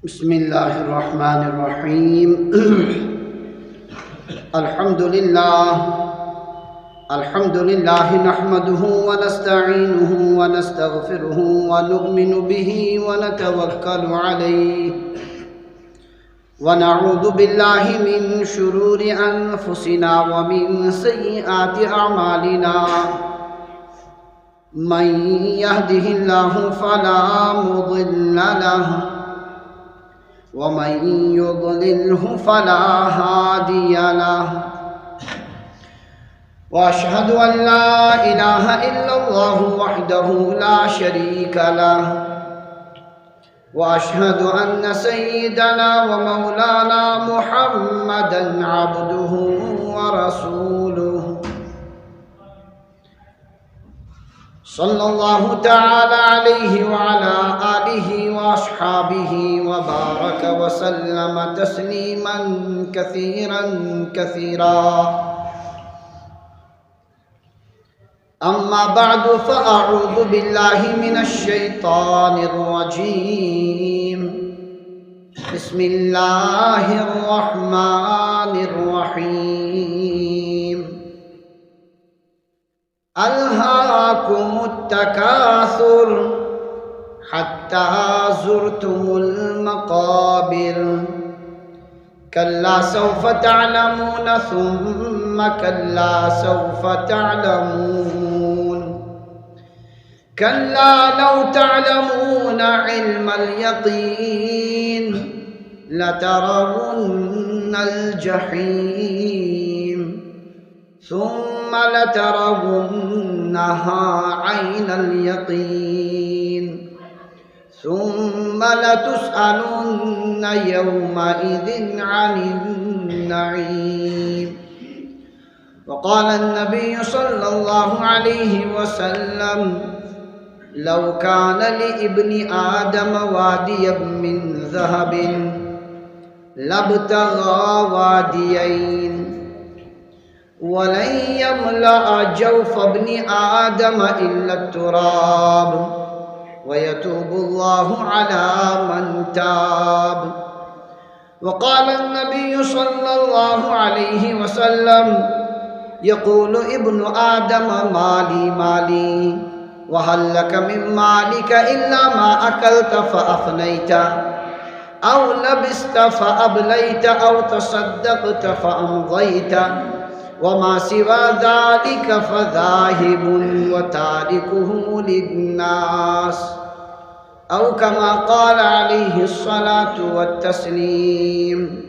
بسم الله الرحمن الرحيم الحمد لله نحمده ونستعينه ونستغفره ونؤمن به ونتوكل عليه ونعوذ بالله من شرور أنفسنا ومن سيئات أعمالنا من يهده الله فلا مضل له ومن يضلله فلا هادي له وأشهد أن لا إله إلا الله وحده لا شريك له وأشهد أن سيدنا ومولانا محمدا عبده ورسوله صلى الله تعالى عليه وعلى آله وأصحابه وبارك وسلم تسليما كثيرا كثيرا أما بعد فأعوذ بالله من الشيطان الرجيم بسم الله الرحمن الرحيم ألهاكم التكاثر حتى زرتم المقابر كلا سوف تعلمون ثم كلا سوف تعلمون كلا لو تعلمون علم اليقين لترون الجحيم ثم لترونها عين اليقين ثم لتسألن يومئذ عن النعيم وقال النبي صلى الله عليه وسلم لو كان لابن آدم واديا من ذهب لابتغى واديين ولن يملأ جوف ابن آدم إلا التراب ويتوب الله على من تاب وقال النبي صلى الله عليه وسلم يقول ابن آدم مالي مالي وهل لك من مالك إلا ما أكلت فأفنيت أو لبست فأبليت أو تصدقت فأمضيت وما سوى ذلك فذاهب وتاركه للناس أو كما قال عليه الصلاة والتسليم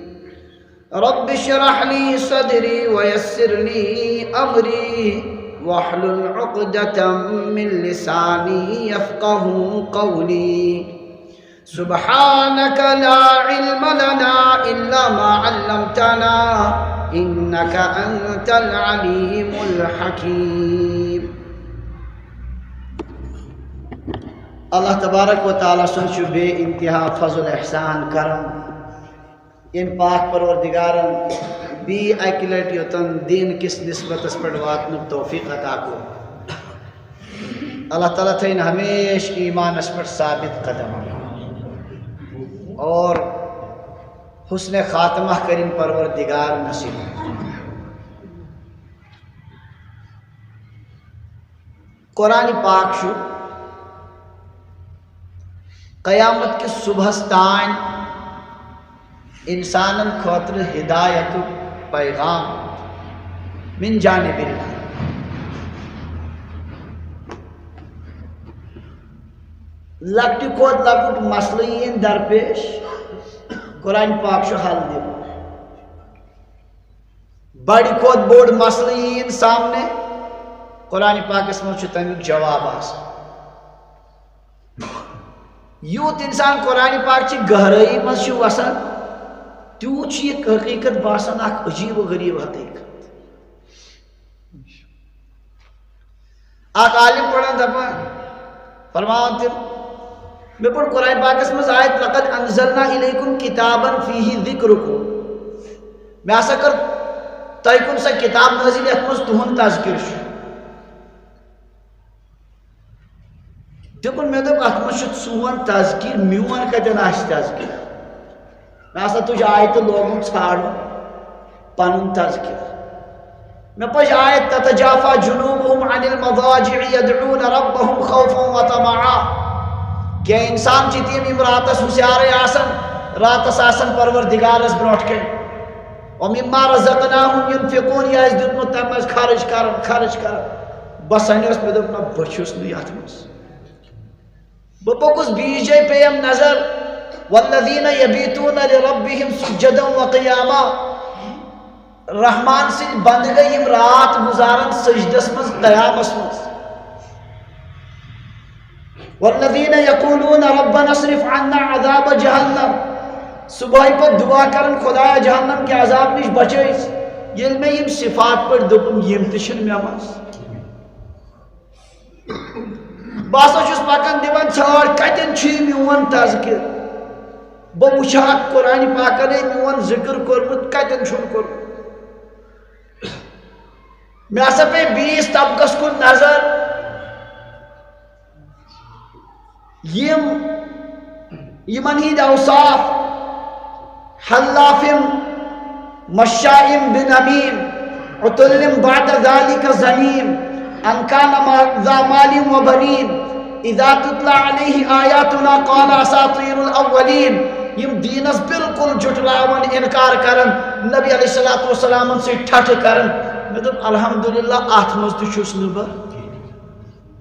رب اشرح لي صدري ويسر لي أمري واحلل عقدة من لساني يفقه قولي سبحانك لا علم لنا إلا ما علمتنا إنك أنت العليم الحكيم اللہ تبارک و تعالیٰ سن بے انتہا فضل احسان کرم ان پاک پروردگارن بی اکہ لٹہ یوتن دین کس نسبتس پہ واتن توفیق عطا کو اللہ تعالیٰ تھین ہمیش ایمانس پر ثابت قدم اور حسن خاتمہ کریم پروردگار نصیب قرآن پاک شو قیامت کے صبح تان انسانن خاطر ہدایت پیغام من جانب اللہ لکٹ کھوت لکٹ مسئلہ درپیش قرآن پاک شو حل دے بڑی کھوت بوڑ مسئلہ سامنے قرآن پاک اس میں تمیک جواب آس یوت انسان قرآن پاک چی گہرائی مز وسان تیوت یہ حقیقت باسان اخ عجیب و غریب حقیقت اخ عالم پڑھان دپان فرمان تم میں پڑھ قرآن پاک اس میں آیت لقد انزلنا الیکم کتابا فیہ ذکرکم میں ایسا کر تیکن سا کتاب نازل اتمز تہن تذکر شو دپن میں دپ ات من سون تذکیر میون کتن آس تذکیر میں ہسا تجھ آیت لوگن ژھانڈ پنن تذکر میں پج آیت تتجافا جنوبهم عن المضاجع يدعون ربهم خوفا وطمعا کہ انسان چھ تیم راتس ہوشیارے آسن راتس آسن پروردگارس برونٹ کے ومما رزقناهم ينفقون یہ دیتمت تم مز خرچ کرن بس انس میں دپنا بچھس نی ات مز بہ پوکس بیجے پیم نظر والذین یبیتون لربهم سجدا وقیاما رحمان سن بندگی یم رات گزارن سجدس مز قیامس مز والذین یقولون ربنا اصرف عنا عذاب جہنم صبح پر دعا کرن خدایا جہنم کے عذاب نش بچائیس یل میں یم صفات پر دپم یم تشن مے مز باسا چھس پکان دیوان ژھار کتن چھ میون تذکر بہ وچھا قرآن پاکن میون ذکر کورمت کتن چھن کورمت میں ہسا پہ 20 طبقس کن نظر یمن ہند اوصاف حلافم مشائم بنمیم عتلم بعد ذلك زنیم ان كان ذا مال وبنين اذا تتلى عليه آیاتنا قال اساطیر الاولین یم دینس بالکل جھٹلاون انکار کرن نبی علیہ الصلوۃ والسلام سے ٹھٹ کرن میں دپ الحمدللہ ات مز تہ چھس نہ بہ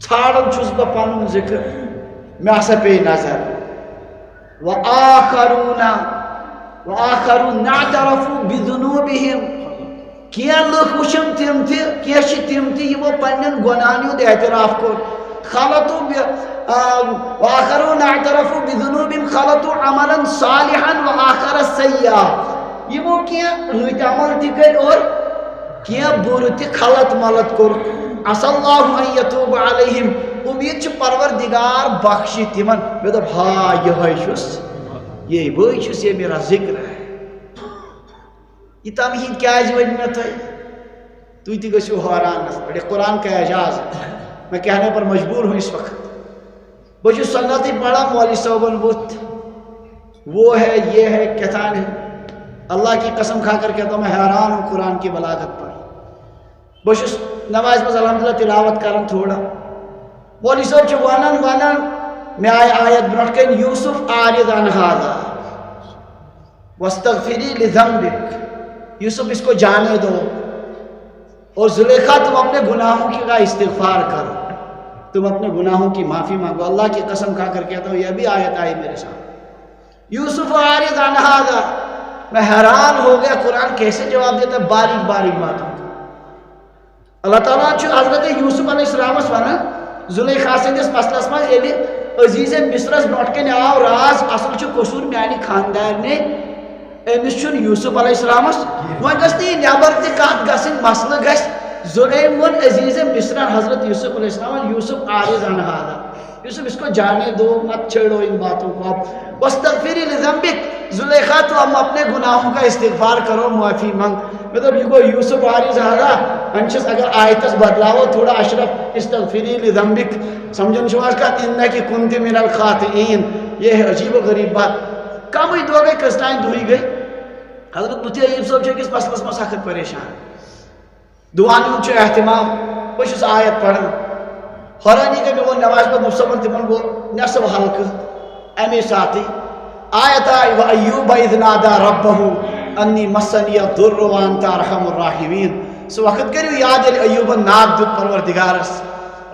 ژھانڈن چھس بہ پنن ذکر میں ہسا پے نظر وآخرون اعترفوا بذنوبهم کیا لوگ وچھن تم تہ یمو پنن گناہن ہند اعتراف کور وآخرون اعترفوا بذنوبهم خلطوا عملا صالحا وآخر سیئا یمو کیا رت عمل تہ کر اور کیا بر تہ خلط ملط کور عسى الله ان يتوب عليهم امید چھ پروردگار بخشی تمن میں دپ ہا یہ چھس یہ وہی چھس یہ میرا ذکر ہے یہ تمہید کیا ون میں تھی تھی گھو حیران بڑے قرآن کا اعجاز میں کہنے پر مجبور ہوں اس وقت بہت سنتی پڑھا مولوی صاحبن بت وہ ہے یہ ہے کہتان ہے اللہ کی قسم کھا کر کہتا ہوں میں حیران ہوں قرآن کی بلاغت پر بہت نماز مز الحمدللہ تلاوت کرن تھوڑا مولوی صاحب ونان میں آئے آیت برونٹ کن یوسف عارض عن ھذا واستغفری لذنبک یوسف اس کو جانے دو اور زلیخا تم اپنے گناہوں کی کا استغفار کرو تم اپنے گناہوں کی معافی مانگو اللہ کی قسم کھا کر کہتا ہوں یہ بھی آیت آئی میرے ساتھ یوسف عارض عن ھذا میں حیران ہو گیا قرآن کیسے جواب دیتا باریک باریک باتوں کا اللہ تعالیٰ حضرت یوسف علیہ السلام ونان زلیخا سندس مسلس مز یلی عزیز مصرس برونٹ کن آو راز اصل قصور میانہ خاندار نے امس یوسف علیہ السلام وۄنۍ گژھِ نہٕ یہِ نٮ۪بر تہِ کتھ گژھٕنۍ مسلہٕ گژھِ زُلیم ووٚن عزیز مصر حضرت یوسف علیہ السلام یوسف عارض عن ھذا یوسف اس کو جانے دو مت چھیڑو ان باتوں کو آپ واستغفری لذنبک زلیخا تو ہم اپنے گناہوں کا استغفار کرو معافی مانگ مطلب یہ گو یوسف عارض ھذا انچس اگر آیتس بدلاو تھوڑا اشرف استغفری لذنبک سمجھن چھو کا انک کنت من الخاطئین یہ ہے عجیب و غریب بات کم دو گئی کستان دہی گئی حضرت مفتی ایوب صاحب چھ مسلس میں سخت پریشان دعان ہند اہتمام بہت آیت پڑھن حیرانی گئی میں نماز پہ مصبن تمن گو نصب حلقہ امی ساتھی آیت آئی و ایوب اذ نادى ربه انی مسنی الضر وانت ارحم الراحمین سو وقت کریو یاد ایوب ناد دیت پروردگارس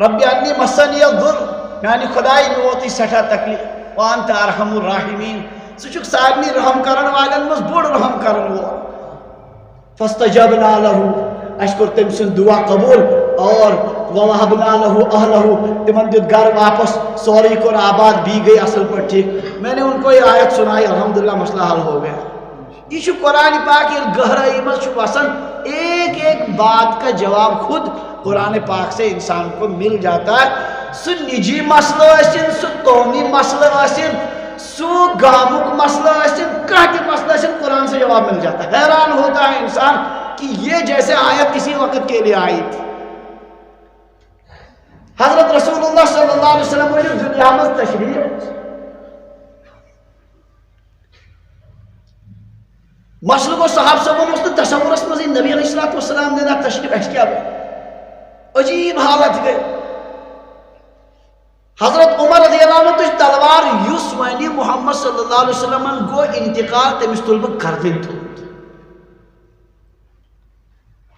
رب انی مسنی الضر یعنی خدای میں ہوتی سٹھا تکلیف وانت ارحم الراحمین سچک سارنی رحم کرن والن مز بوڑ رحم کرن وول فاستجبنا له اشکر تم سن دعا قبول اور ووهبنا له اهله تمن دیت گھر واپس سوری کو آباد بھی گئی اصل پر ٹھیک میں نے ان کو یہ آیت سنائی الحمدللہ مسئلہ حل ہو گیا یہ قرآن پاک یہ گہرائی مز وسن ایک ایک بات کا جواب خود قرآن پاک سے انسان کو مل جاتا ہے سو نجی مسئلہ ٲسِن سو قومی مسئلہ ٲسِن سو گامک مسئلہ ٲسِن کانٛہہ تہِ مسئلہ ٲسِن قرآن سے جواب مل جاتا ہے حیران ہوتا ہے انسان کہ یہ جیسے آیت اسی وقت کے لیے آئی تھی حضرت رسول اللہ صلی اللہ علیہ وسلم نے دنیا میں تشریف مسئلہ گو صاحب صاحب اس تصورس مزید نبی علیہ السلام دینا تشریف اس کیا گئی عجیب حالت گئی حضرت عمر رضی اللہ عنہ تج تلوار یس ونی محمد صلی اللہ علیہ وسلم گو انتقال تمس تل بہ کردن تھو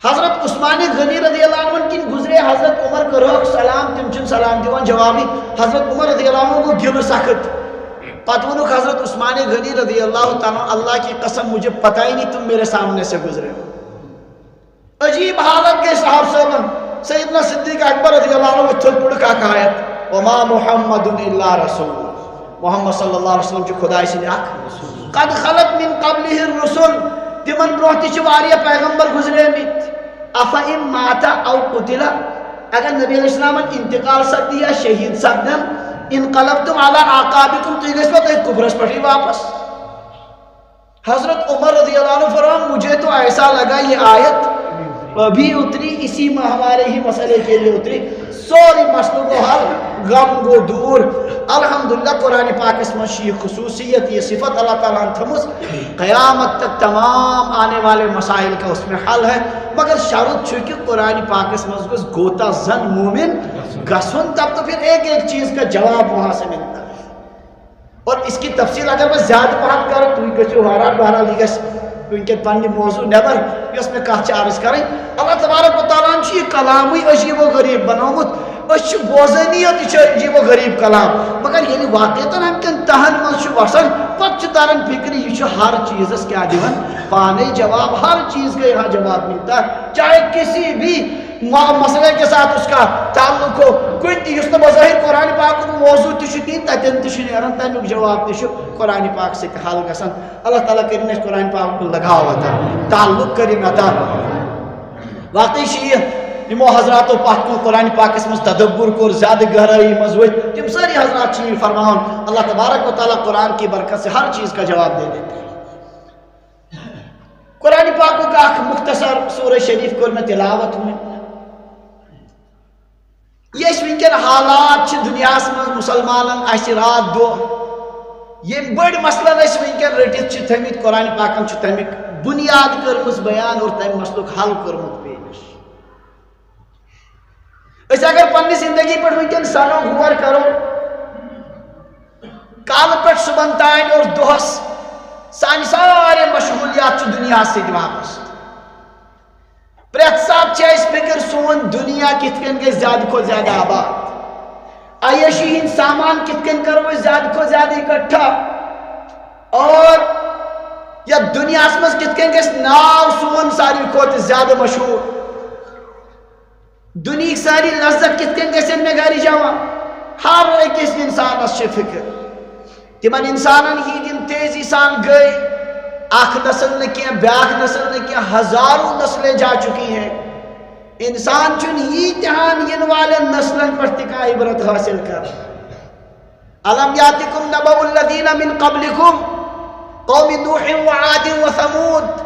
حضرت عثمان غنی رضی اللہ عنہ کن گزرے حضرت عمر کرو سلام تم چن سلام دیوان جوابی حضرت عمر رضی اللہ عنہ کو گل سخت پتہ ونک حضرت عثمان غنی رضی اللہ تعالیٰ اللہ کی قسم مجھے پتہ ہی نہیں تم میرے سامنے سے گزرے ہو عجیب حالت کے صاحب صاحب سیدنا صدیق اکبر رضی اللہ عنہ تھل پڑ کا کہایت وما محمد الا رسول محمد صلی اللہ علیہ وسلم چھ خدای سند اخ قد خلت من قبله الرسل تمن برونٛہہ تہ چھ واریاہ پیغمبر گزریمٕتۍ افئن مات او قتل اگر نبی علیہ السلام انتقال سپدی یا شہید سپدن انقلبتم علی اعقابکم تھی گژھو تُہۍ کفرس پٮ۪ٹھٕے واپس حضرت عمر رضی اللہ عنہ فرمان مجھے تو ایسا لگا یہ آیت ابھی اتری اسی میں ہمارے ہی مسئلے کے لیے اتری سوری مسئلہ کو حل غم کو دور الحمدللہ قرآن پاک اس میں یہ خصوصیت یہ صفت اللہ تعالیٰ نے تھمس قیامت تک تمام آنے والے مسائل کا اس میں حل ہے مگر شرط چونکہ قرآن پاک اس میں گوتا زن مومن گسن تب تو پھر ایک ایک چیز کا جواب وہاں سے ملتا ہے اور اس کی تفصیل اگر میں زیادہ بات کروں تو یہ کچھ حرار بہرحال یہ گس ونکن پنہ موضوع نبر یس میں کت عرض کریں اللہ تبارک و تعالیٰ یہ کلامی عجیب و غریب بنومت اس بوزنی یہ عجیب و غریب کلام مگر یعنی واقعتاً ہم کن تہن مز وسان پتہ تران فکر یہ ہر چیزس کیا دیوان پانے جواب ہر چیز کا یہاں جواب ملتا ہے چاہے کسی بھی مسئلے کے ساتھ اس کا تعلق ہو کوئی اس نے بظاہر قرآن پاک موضوع تشدین تتن تشنیرن تمیک جواب تشو قرآن پاک سے حل گسن اللہ تعالیٰ کریں اس قرآن پاک کو لگاو عطا تعلق کریں عطا واقعی شیئر یمو حضرات و پاک کو قرآن پاک اس میں تدبر کو زیادہ گہرائی مضبوط تم ساری حضرات چیز فرماؤں اللہ تبارک و تعالیٰ قرآن کی برکت سے ہر چیز کا جواب دے دیتے ہیں قرآن پاک کا مختصر سورہ شریف کو میں تلاوت ہوئے یہ ونکن حالات دنیا من مسلمان رات دو یہ بڑ مسئلہ ونکن رٹت تھمت قرآن پاکن تمیک بنیاد کرمز بیان اور تمہ مسلک حل کورمت پیش اس اگر پنہ زندگی پہ ونکن سنو غور کرو کال پہ صبح تان اور دہس سان سارے مشغولیات دنیا ست وابستہ پریت سات فکر سون دنیا کت کن گئی زیادہ کو زیادہ آباد عیشی ہند سامان کت کن کرو زیادہ کو زیادہ اکٹھا اور یا دنیا مز کت کن گس ناو سون ساری کھوت زیادہ مشہور دنیا ساری لذت کت کن گسن میں گھر جمع ہر ایک انسان فکر تمن انسانن ہی تیزی سان گئی اخ نسل نے کیا بیاخ نسل نے کیا ہزاروں نسلیں جا چکی ہیں انسان چن ہی تہان ین والے نسلن پر تکا عبرت حاصل کر الم یاتکم نبأ الذین من قبلکم قوم نوح وعاد وثمود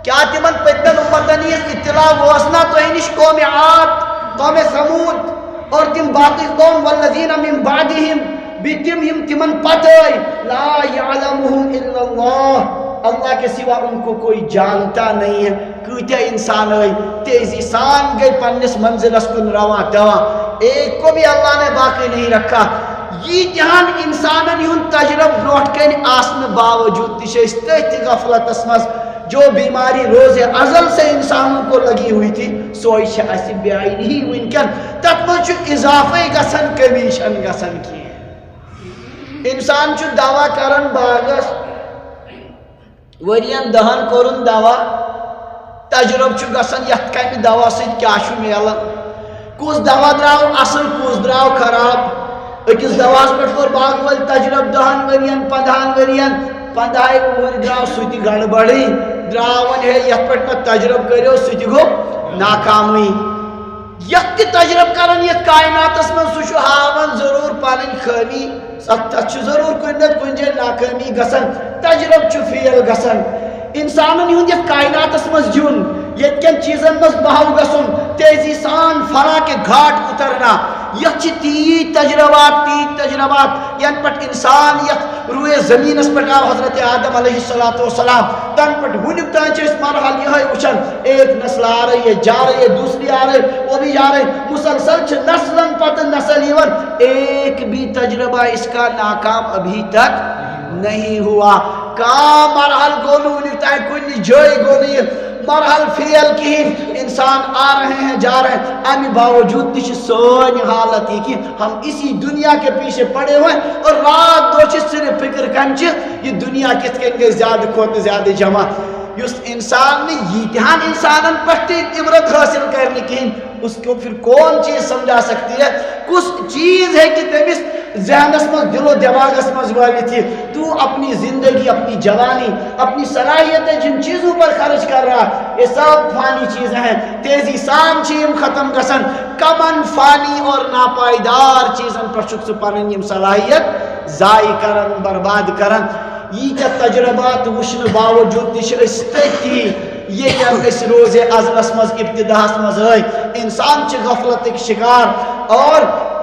کیا تمن پتن امتنی اطلاع واسنا تو نش قوم عاد قوم ثمود اور تم باقی قوم والذین من بعدہم بتم تمن پتہ لا یعلمہم الا اللہ اللہ کے سوا ان کو کوئی جانتا نہیں ہے کتیا انسان آئی تیزی سان گئی پنس منزلس کن رواں دواں ایک کو بھی اللہ نے باقی نہیں رکھا یہ جہان انسانن ہن تجرب بروٹ کن آسن باوجود تشیس تہت غفلت اسمس جو بیماری روز ازل سے انسانوں کو لگی ہوئی تھی سوئی شاسی بیائی نہیں ونکن تک مجھو اضافی گسن کمیشن گسن کی انسان چو دعویٰ کرن باغس ورین دہن کورن دوا تجرب چھ گسن یت کمہ دوا سۭتۍ کیا چھ میلان کس دوا دراو اصل کس دراو خراب اکس دواس پہ کور باغ ول تجرب 10 ورین 15 ورین 15 وہر دراو سہ گڑبڑی دراون ہے یت پہ تجرب کرو سہ گو ناکامی یت تجرب کرن یت کائناتس من سہ ہاون ضرور پنن خامی تک ضرور کن کن جائے ناکامی گسن تجرب فیل گسن انسانن ہند یت کائناتس مز جن یت کن چیزن مز بہو گسن تیزی سان فنا کے گھاٹ اترنا یت تی تجربات ین پٹ انسان یت روئے زمین اس پٹ آو حضرت آدم علیہ السلام تن پٹ ونیک تان چھ مرحل یہ وچھن ایک نسل آ رہی ہے جا رہی ہے دوسری آ رہی وہ بھی جا رہی مسلسل چھ نسلن پت نسل یون ایک بھی تجربہ اس کا ناکام ابھی تک نہیں ہوا کام مرحل گولو نکتا ہے کوئی جوئی گولی مرحل فیل کی انسان آ رہے ہیں جا رہے ہیں امی باوجود تیش سونی حالت ہی کہ ہم اسی دنیا کے پیچھے پڑے ہوئے اور رات دو چیز صرف فکر کنچ یہ دنیا کس کے انگے زیادہ کھوت زیادہ جمع اس انسان نے یہ تہان انسانن پٹی عبرت حاصل کرنے کی اس کو پھر کون چیز سمجھا سکتی ہے کس چیز ہے کہ تمس ذہنس مز دل و دماغس مز والی تھی تو اپنی زندگی اپنی جوانی اپنی صلاحیتیں جن چیزوں پر خرچ کر رہا یہ سب فانی چیزیں ہیں تیزی سان چیم ختم گسن کمن فانی اور ناپائیدار چیزن پر شخص پنن یم صلاحیت ضائع کرن برباد کرن یہ کیا تجربات وشن باوجود تش استتی یہ کیا اس روز ازلس مز ابتداس مز انسان چھ غفلت شکار اور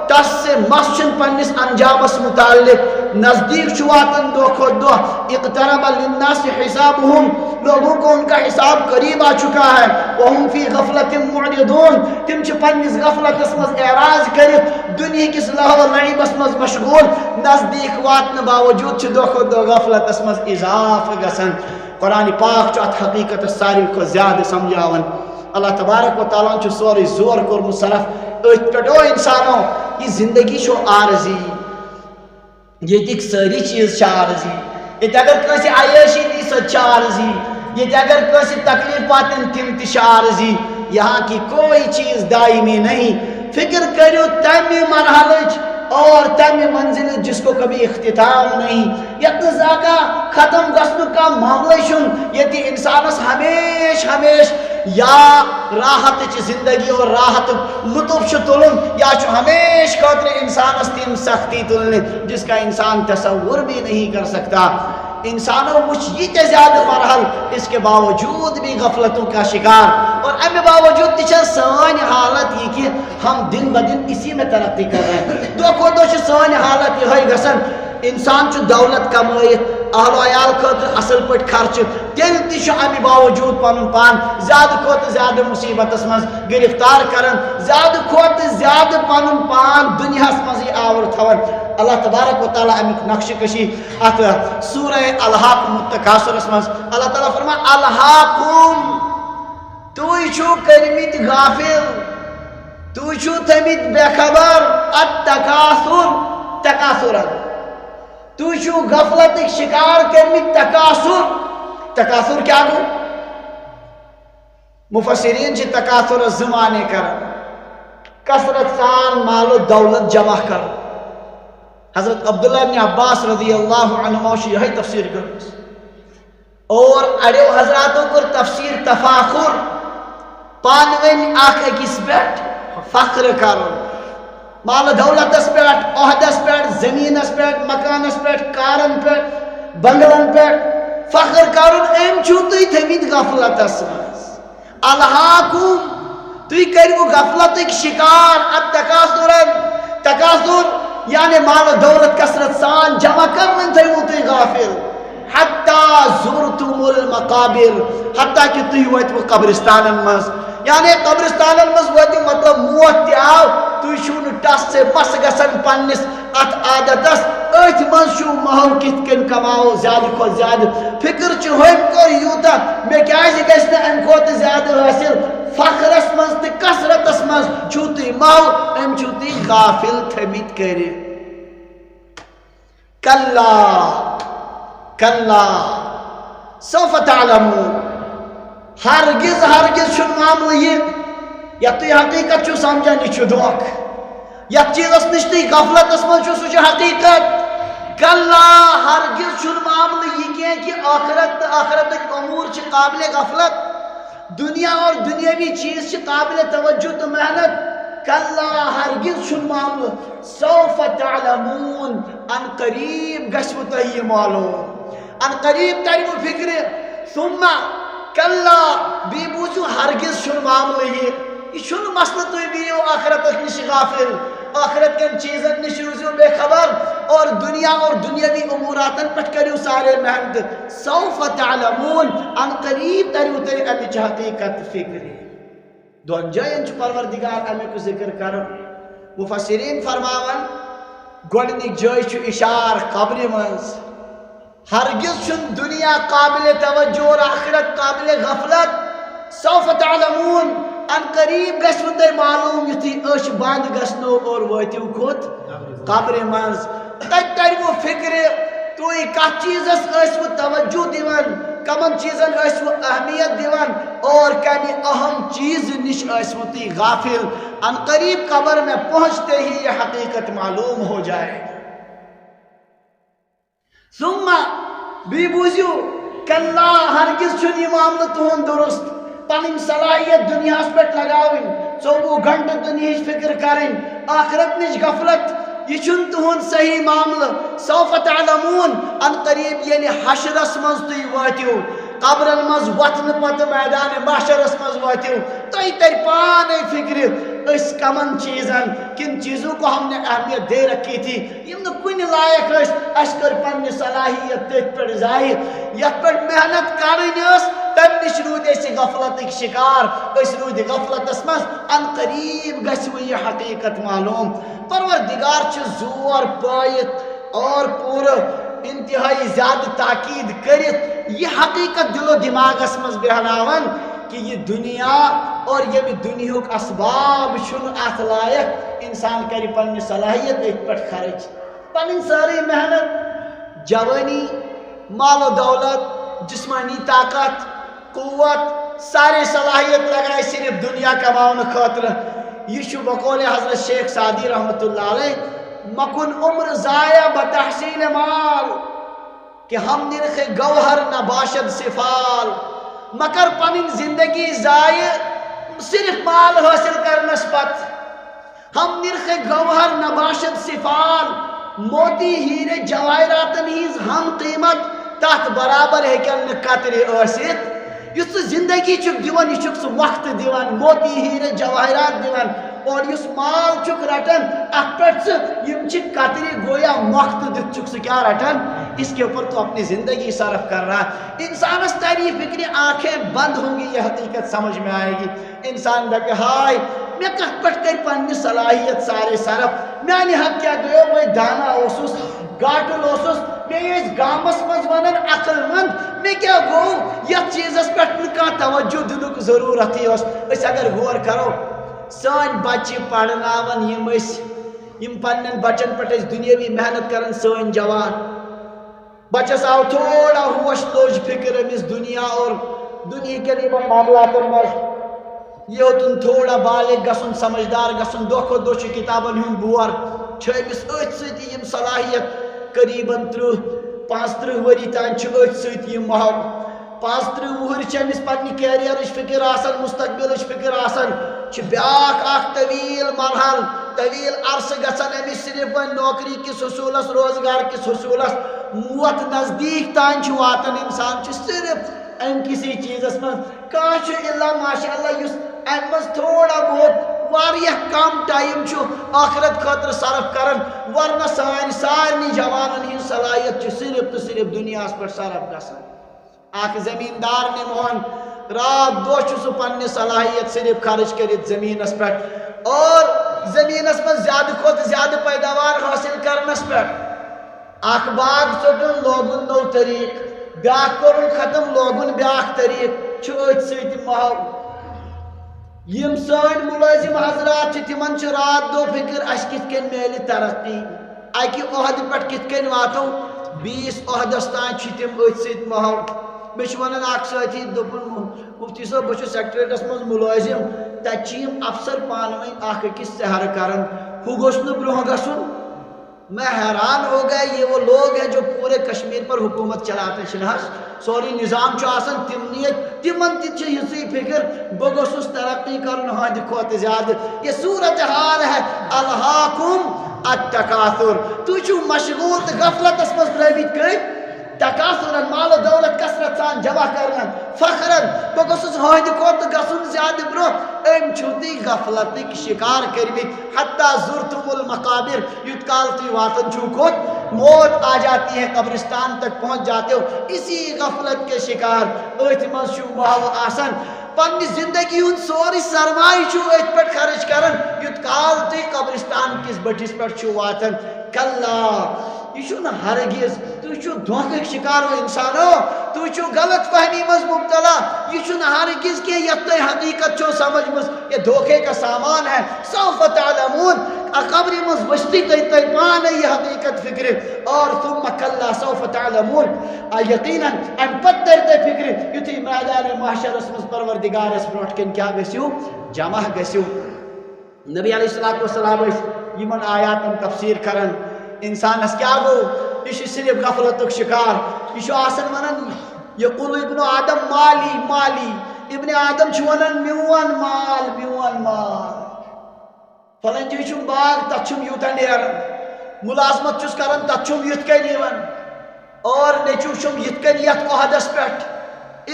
تس سے مسچن پنس انجامس متعلق نزدیک چواتن دو خود دو اقترب للناس حسابهم لوگوں کو ان کا حساب قریب آ چکا ہے وهم فی غفلت معرضون تم چھ پنس غفلت اسمز اعراض کرت دنیا کس لہو لعب اسمز مشغول نزدیک واتن باوجود چھ دو خود دو غفلت اسمز اضاف گسن قرآن پاک چھ حقیقت ساری کو زیادہ سمجھاون اللہ تبارک و تعالیٰ چھ سوری زور کور مصرف پٹو انسانوں یہ زندگی شو عارضی یہ تک ساری چیز عارضی یہ اگر کسی عیاشی دی سچ عارضی یہ اگر کسی تکلیف پاتن تم تش عارضی یہاں کی کوئی چیز دائمی نہیں فکر کرو تمی مرحلہ اور تمی منزل جس کو کبھی اختتام نہیں یتنزا کا ختم گسن کا معاملہ شن یہ انسانس ہمیش یا راحت چی زندگی اور راحت لطف تلن یا چو ہمیش خاطر انسان استیم سختی تلن جس کا انسان تصور بھی نہیں کر سکتا انسانوں مجھ یہ زیادہ مرحل اس کے باوجود بھی غفلتوں کا شکار اور امی باوجود تیچہ سوانی حالت یہ کہ ہم دن بدن اسی میں ترقی کر رہے ہیں دو کو دو چھ سوانی حالت یہ ہوئی گسن انسان چھ دولت کمائیت اہل و عیال خاطر اصل پٹ خرچ تیل تیش امی باوجود پنن پان زیادہ کھوت زیادہ مصیبت اسمز گرفتار کرن زیادہ کھوت زیادہ پنن پان دنیا اسمز آور تھون اللہ تبارک و تعالی امیک نقش کشی ات سورہ الحاق متکاثر اسمز اللہ تعالی فرما الحاقم توی چھو کرمیت غافل توی چھو تمیت بے خبر التکاثر تکاثرن تو چھو غفلت شکار کرمی تکاثر کیا گو مفسرین چھ تکاثر زمانے کر کثرت سان مال و دولت جمع کر حضرت عبداللہ بن عباس رضی اللہ عنہ یہی تفسیر کر اور اڑیو حضراتوں کو تفسیر تفاخر پانوین آنکھ اکس بیٹ فخر کر مال دولت اس پیٹ عہد اس پیٹ زمین اس پیٹ مکان اس پیٹ کارن پیٹ بنگلن پیٹ فخر کارن ایم چھوٹی تھمید غفلت اس الحاکم توی کریو غفلت ایک شکار تکاثر یعنی مال دولت کثرت سان جمع کرن تھیو توی غافل حتی زورتم المقابر حتی کہ توی ویت وہ قبرستان مز یعنی قبرستان مز ویت مطلب موت دیاو توی شون ٹس سے پس گسن پنس ات عادتس ایت من شو مہو کت کن کماؤ زیادہ کو زیادہ فکر چھ ہوئم کو یوتا میں کیا گسنا ام کو زیادہ حاصل فخرس مز تے کثرتس مز چھوتی مہو ام چھوتی غافل تھمت کرے کلا سوف تعلمون ہرگز چھن معاملہ یہ یا تو حقیقت چھو سمجھانی چھو دھوک یا چیزس نشتی غفلت اسمن چھو سوچ حقیقت کلا ہرگز چھن معاملہ یہ کیا کہ آخرت امور چھ قابل غفلت دنیا اور دنیاوی چیز چھ قابل توجہ تو محنت کلا ہرگز چھن معاملہ سوف تعلمون ان قریب گشت یہ معلوم ان قریب تریو فکر ثم کلا بی بوچو ہرگز چھن معاملہ یہ چھن مسئلہ تو بیو آخرت نش غافل آخرت کن چیزن نش روزیو بے خبر اور دنیا اور دنیاوی اموراتن پٹ کریو سارے محنت سوف تعلمون ان قریب تریو تری امیچ حقیقت فکری دون جائیں چھ پروردگار امی کو ذکر کرو مفسرین فرماون گوڑنک جائے چھ اشار قبر منز ہرگز چھن دنیا قابل توجہ اور آخرت قابل غفلت سوف تعلمون ان قریب گژھو تۄہہِ معلوم یُتھُے أچھ بند گژھنو اور وٲتِو کوٚت قبرِ منٛز تَتہِ ترِوٕ فِکرِ تُہۍ کتھ چیٖزس ٲسوٕ توجہ دِوان کمن چیزن ٲسوٕ اہمیت دِوان اور کمہِ اہم چیز نش ٲسوٕ تُہۍ غافل ان قریب قبر میں پہنچتے ہی یہ حقیقت معلوم ہو جائے ثم بی بوزیو کلا ہرگز چھُنہٕ یہِ معاملہٕ تُہُنٛد درست پنٕنۍ صلاحیت دنیاہس پٮ۪ٹھ لگاوٕنۍ 24 گھنٹہٕ دُنیہٕچ فکر کرٕنۍ آخرت نِش غفلت یہ چھُنہٕ تُہُنٛد صحیح معاملہٕ سوف تعلمون ان قریب ییٚلہِ حشرس منٛز تُہۍ وٲتِو قبرن منٛز وۄتھنہٕ پتہٕ میدان محشرس منٛز وٲتِو تۄہہِ ترِ پانے فکرِ اس کمن چیزن کن چیزوں کو ہم نے اہمیت دے رکھی تھی یم نہ کن لائق اس اس کر پنہ صلاحیت تت پر ضائع یت پر محنت کرن اس تم نش رود اس غفلت کی شکار اس رود غفلت اسمس ان قریب گژھو یہ حقیقت معلوم پروردگار چھ زور پایت اور پورا انتہائی زیادہ تاکید کرت یہ حقیقت دل و دماغ اسمس بہناون کہ یہ دنیا اور یہ بھی دنیا کے اسباب چھن ات لائق انسان کر پنہ صلاحیت ات پہ خرچ پن ساری محنت جوانی مال و دولت جسمانی طاقت قوت ساری صلاحیت لگائے صرف دنیا کماؤن خاطر یہ بقول حضرت شیخ سعدی رحمۃ اللہ علیہ مکن عمر ضائع بتحصیل مال کہ ہم نرخ گوہر نہ باشد سفال مگر پنن زندگی ضائع صرف مال حاصل کرنس پت ہم نرخ گوہر نہ باشد سفال موتی ہیرے جواہراتن ہز ہم قیمت تحت برابر ہیکن قطرے ٲسِتھ یُس زندگی چھُکھ دِوان یہِ چھُکھ سُہ وقت دِوان موتی ہیرے جواہرات دِوان اور یُس مال چھُکھ رٹان اتھ پٮ۪ٹھ ژٕ یِم چھِ قطرے گویا وقت دِتھ چھُکھ ژٕ کیٛاہ رٹان اس کے اوپر تو اپنی زندگی صرف کر رہا انسانس تاری فکر آنکھیں بند ہوں گی یہ حقیقت سمجھ میں آئے گی انسان دپہ ہائے میں کت پٹ کر پنہ صلاحیت سارے صرف میانہ حق کیا گیو میں دانا اوسس گاٹل اوسس میں گامس مز ونن عقل مند میں کیا گو یتھ چیزس پہ کھانا توجہ دنک ضرورت اس اگر غور کرو سن بچہ پڑھناون یم پنن بچن پہ دنیاوی محنت کرن سن جوان بچس آو تھوڑا ہوش لوج فکر امس دنیا اور دنیا کے معاملاتن مز یہ ہوتن تھوڑا بالغ گھن سمجھدار گھن دہ کھت دہ کتابن ہند بور امس ات سی یم صلاحیت قریباً 35 وری تان ات سی محل 35 وہر امس پنہ کیریئرچ فکر آسان مستقبلچ فکر آسان بیاکھ اخ طویل مرحل طویل عرصہ گژھان امس صرف وۄنۍ نوکری کس حصولس روزگار کس حصولس موت نزدیک تان واتان انسان صرف ام کسی چیزس من کانٛہہ الا ماشاء اللہ اس ام مز تھوڑا بہت واریاہ کم ٹائم آخرت خاطر صرف کران ورنہ سارنی جوانن ہند صلاحیت صرف تو صرف دنیاس پہ صرف گژھان اخ زمیندار نمون رات دہ سہ پنہ صلاحیت صرف خرچ کرت زمینس پہ اور زمینس من زیادہ کھت زیادہ پیداوار حاصل کرنس پہ اخ باغ ژٹن لوگن نو طریق بیاکھ کورن ختم لوگن بیاکھ طریق ات ست محل یم سن ملازم حضرات تمن رات دو فکر اس کت کن میل ترقی اکہ عہد پہ کت کن واتو 20 عہدس تان تم ات ست محل مے ونان اخ ساتھی دپن مفتی صاحب بہ سیکٹریٹس مز ملازم تم افسر پانوی اخ أکس سحر کران ہو گوش نہ برہ گھن میں حیران ہو گیا یہ وہ لوگ ہیں جو پورے کشمیر پر حکومت چلاتے ہیں سوری نظام آسان تمنیت تمن تھی فکر بہ گوسس ترقی کرن ہند کھت زیادہ یہ صورت حال ہے الہاکم التکاثر تھی مشغول تو غفلتس مز ترٲوِتھ کٔرۍ تکاثرن مال و دولت کثرت سان جمع کرن فخرن بہ گوسس ہند کھت گژھن زیادہ برہ أم چھُتی غفلتٕکۍ شِکار کٔرمٕتۍ حتیٰ زُرتُم المقابر یُت کال تُہۍ واتان چھُو کوٚت موت آ جاتی ہے قبرستان تک پہنچ جاتے ہو اسی غفلت کے شکار أتھۍ منٛز چھُو محو آسان پننہِ زندگی ہُنٛد سورُے سرمایہِ چھُو أتھۍ پٮ۪ٹھ خرچ کران یُت کال تُہۍ قبرستان کِس بٔٹھِس پٮ۪ٹھ چھُو واتان کلا یہ چھُنہٕ ہرگز تُہۍ چھُو دھوکٕکۍ شکار ہو انسانو تُہۍ چھُو غلط فہمی منٛز مبتلا یہ چھُنہٕ ہرگز کینٛہہ یتھ تۄہہِ حقیقت چھو سمجھمٕژ یہ دھوکے کا سامان ہے سوف تعلمون قبرِ منٛز ؤستی تۄہہِ پانے یہ حقیقت فکر اور ثم کلا سوف تعلمون یقیناً امہِ پتہٕ ترِ تۄہہِ فکر یُتھُے میدان محشرس منٛز پروردگارس برونٛٹھ کَنۍ کیٛاہ گٔژھِو جمع گٔژھِو نبی علیہ الصلوۃ والسلام ٲسۍ یِمن آیاتن تفسیٖر کران انسانس کیا گو یہ صرف غفلتک شکار یہ آسان ونان یقول ابن آدم مالی مالی ابن آدم ونان میون مال میون مال فلان جی باغ تک یوتہ نیران ملازمت چھس کران تک یت کن یوان اور نیچو چھم یت کن یت عہدس پہ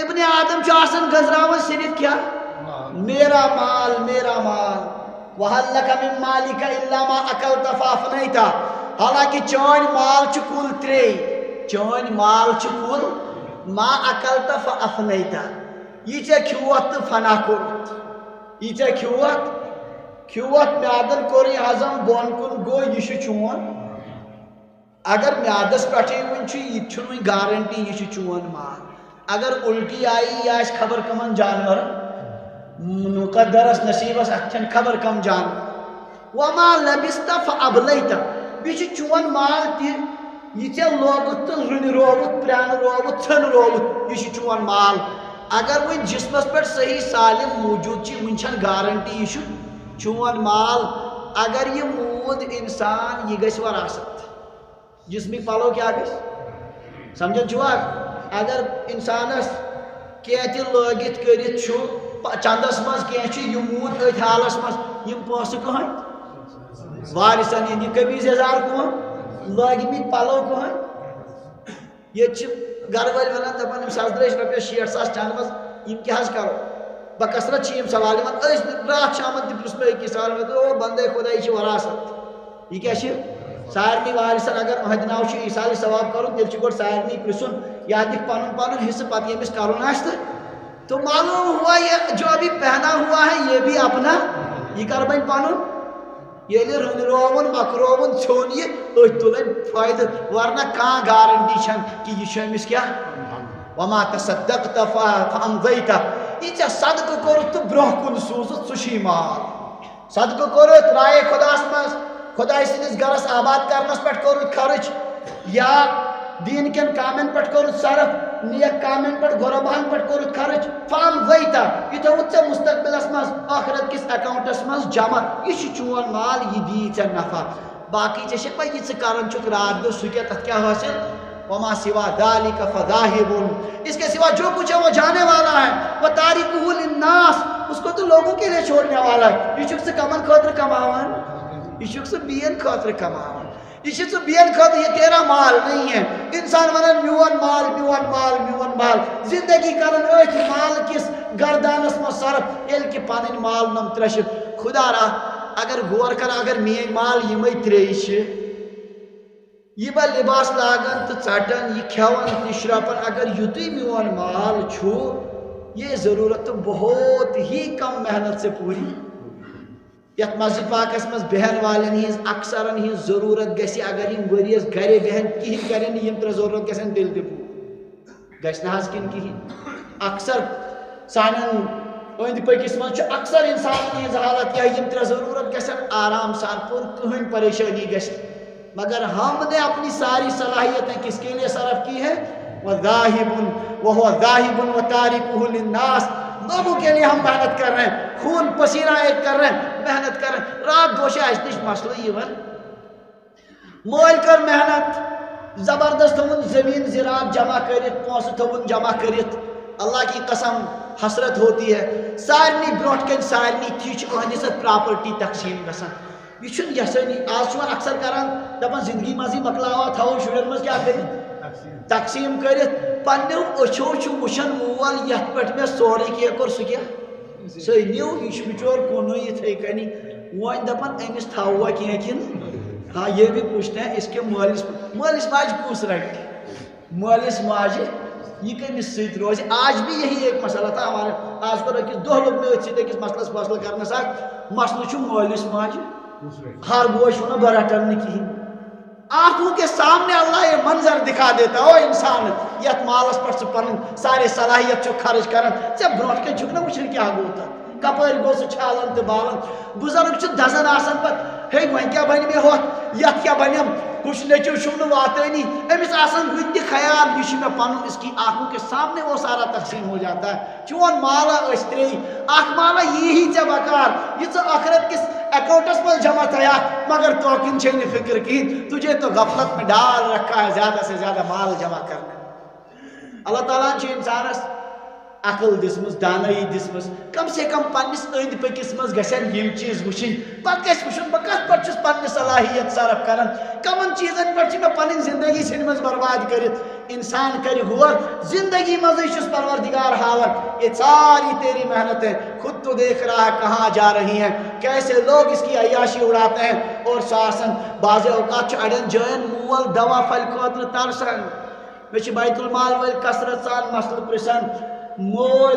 ابن آدم آسان گزراون صرف کیا میرا مال میرا مال وَهَلْ لَكَ مِن مَالِكَ إِلَّا مَا أَكَلْتَ فَأَفْنَيْتَ حالانکہ چون مال چھ کل ترے چون مال چھ کل ما أَكَلْتَ فَأَفْنَيْتَ یہ ژے کھیوت تو فنا کوٚرُتھ یہ ژے کھیوت میادن کوٚر یہ ہضم بۄن کُن گوٚو یہ چھُ چون اگر میادس پٮ۪ٹھٕے وۄنۍ چھُ یہِ چھُنہٕ وۄنۍ گارنٹی یہ چھُ چون مال اگر الٹی آئی یہ آسہِ خبر کمن جانورن مقدرس نصیبس اتھن خبر کم جان وما لبست فابلیت یہ چون مال تہ یہ لوگت تو رن رووت پران رووت ژھن رووت یہ چون مال اگر ون جسمس پہ صحیح سالم موجود ون چھن گارنٹی یہ چون مال اگر یہ مود انسان یہ گژھِ وراثت جسمک پلو کیا گژھِ سمجھن چھوا اگر انسانس کینٛہہ تہِ لٲگِتھ کٔرِتھ چھُ چندس مز کی مود ات حالس مز پونسہ کہین وارثن یہ قمیض یزار کہن لٲگمٕتۍ پلو کہن یہ گھر وٲلۍ ونان دپان أمِس حظ درٛٲے رۄپیس 60,000 چند مز یم کیٛاہ حظ کرو بکثرت چھِ یم سوال یِوان أسۍ راتھ شامن تہِ پرٛژھ مےٚ أکِس سوال او بندے خدا یہ چھِ وراثت یہ کیٛاہ چھِ سارنٕے وارثن اگر أہنٛدِ ناو چھُ ایٖثار ثواب کرُن تیٚلہِ چھُ گۄڈٕ سارنٕے پرٛژھُن یا دِکھ پنُن پنُن حصہٕ پتہٕ ییٚمِس کرُن آسہِ تہٕ تو معلوم ہوا یہ جو ابھی پہنا ہوا ہے یہ بھی اپنا یہ کر بن پانون یہ رن روون مکروون ژھون یہ أتھۍ تُلن فٲیدٕ ورنہ کانٛہہ گارنٹی چھن کہ یہ چھُ أمِس کیٛاہ وما تصدقت فامضیت یہ ژےٚ صدقہٕ کوٚرُتھ تہٕ برونٛہہ کُن سوٗزُتھ سُہ چھُے مال صدقہٕ کوٚرُتھ رایے خۄداس منٛز خۄداے سٕنٛدِس گرس آباد کرنس پٮ۪ٹھ کوٚرُتھ خرٕچ یا دین کن کامن پہ کوٚرُتھ صرف نیک کامن پہ غرباہن پہ کوٚرُتھ خرچ فامضیت یہ تھوٚوُتھ ژےٚ مستقبلس منٛز آخرت کس اکاؤنٹس منٛز جمع یہ چھُ چون مال یہ دی ژےٚ نفع باقی ژےٚ چھےٚ پاے یہ ژٕ کران چھُکھ رات دۄہ سُہ کیٛاہ تتھ کیٛاہ حٲصِل وما سوا ذلك فذاهب اس کے سوا جو کچھ ہے وہ جانے والا ہے وہ تارکہ للناس اس کو تو لوگوں کے لیے چھوڑنے والا ہے یہ چھُکھ ژٕ کمن خٲطرٕ کماوان یہ چھُکھ ژٕ بیٚین خٲطرٕ کماوان یہ چھُ بیٚین خٲطرٕ یہ تیرا مال نہیں ہے انسان ونان میون مال میون مال میون مال زندگی کران أتھۍ مال کس گردانس منٛز صرف ییٚلہِ کہِ پنٕنۍ مال نم ترٛشِتھ خدا را اگر غور کر اگر میٲنۍ مال یِمے ترٛیٚیہِ چھِ یہ بہ لباس لاگان تو ژٹان یہ کھیوان تہ شرپان اگر یُتُے میون مال چھُ یہ ضرورت تو بہت ہی کم محنت سے پوری یت مسجد پاکس مز بہن والن ہز اکثرن ہز ضرورت گژھِ اگر یم ؤریس گرے بہن کہین کرن یم ترٛےٚ ضرورت گژھن تیٚلہِ تہِ پوٗرٕ گژھِ نہٕ حظ کِنہٕ کہین اکثر سانٮ۪ن أنٛدۍ پٔکِس منٛز چھُ اکثر انسانن ہٕنٛز حالت یہِ یم ترٛےٚ ضرورت گژھن آرام سان پوٗرٕ کٕہٕنۍ پریشٲنی گژھِ مگر ہم نے اپنی ساری صلاحیتیں کس کے لیے صرف کی ہیں وَهُوَ ذَاهِبٌ وَتَارِكُهُ لِلنَّاسِ لوگوں کے لیے ہم محنت کر رہے ہیں خون پسینہ ایک کر رہے ہیں محنت کر رہے ہیں رات دوشے اَسہِ مسئلہ یہ مول کر محنت زبردست تھوُن زمین زراعت جمع کرت پونسہ تھوُن جمع کرت اللہ کی قسم حسرت ہوتی ہے سارنی برونٹ کن سارنی تھی اہندس پراپرٹی تقسیم گژھان یہ چھُنہٕ یژھٲنی آز چھُ اکثر کران دپان زندگی منٛزٕے مۄکلاوا تھاوو شُرٮ۪ن منٛز کیٛاہ کٔرِتھ تقسیٖم کٔرِتھ پننیو أچھو چھُ وٕچھان مول یتھ پٮ۪ٹھ مےٚ سورُے کینٛہہ کوٚر سُہ کیٛاہ سی نیو یہ بچور کن اتھے کنی ون دپان امس تھوا کی کن ہاں یہ بھی پوچھتے ہیں اس کے مالس ماج کس رٹ مالس ماج یہ کمس ست روز آج بھی یہی ایک مسئلہ تھا ہمارے آج کل اکس دہ لوگ میں ات اکس مسئلس فیصلہ کرنے ساتھ مسئلہ مالس ماج ہر بوش ونو بہ رٹن کہین آنکھوں کے سامنے اللہ یہ منظر دکھا دیتا او انسان یت مالس پر پن سارے صلاحیت خرچ کران ے برونٹ کن چھک نا وچھن کیا گو تک کپر گو سہ چھالن تو بالن بزرگ دزن آسان پتہ ہے وین کیا بن مے ہوت یت کیا بنم کچھ نیچو شم واتانی امس آسان کن خیال یہ میں پن اس کی آنکھوں کے سامنے وہ سارا تقسیم ہو جاتا ہے چون مالا ترے اخ مالا یہی ے بکار یہ آخرت کس اکاؤنٹس میں جمع تھا مگر تو کن چھ فکر کہین تجھے تو غفلت میں ڈال رکھا ہے زیادہ سے زیادہ مال جمع کرنے اللہ تعالیٰ انسانس عقل دسمس دانائی دسمس کم سے کم پنس اند پکس مز گھن یم چیز وچن پتہ گھس وچن بہ کت پہ پنہ صلاحیت صرف کران کمن چیزن پہ میں پنن زندگی سن مز برباد کرت انسان کر غور زندگی مزے پروردگار ہاون یہ ساری تیری محنت ہے خود تو دیکھ رہا ہے کہاں جا رہی ہیں کیسے لوگ اس کی عیاشی اڑاتے ہیں اور ساسن بعض اوقات اڑین جائن مول دوا پھل خاطر ترسان مے بیت المال ول کثرت سان مسئلہ پرسان مول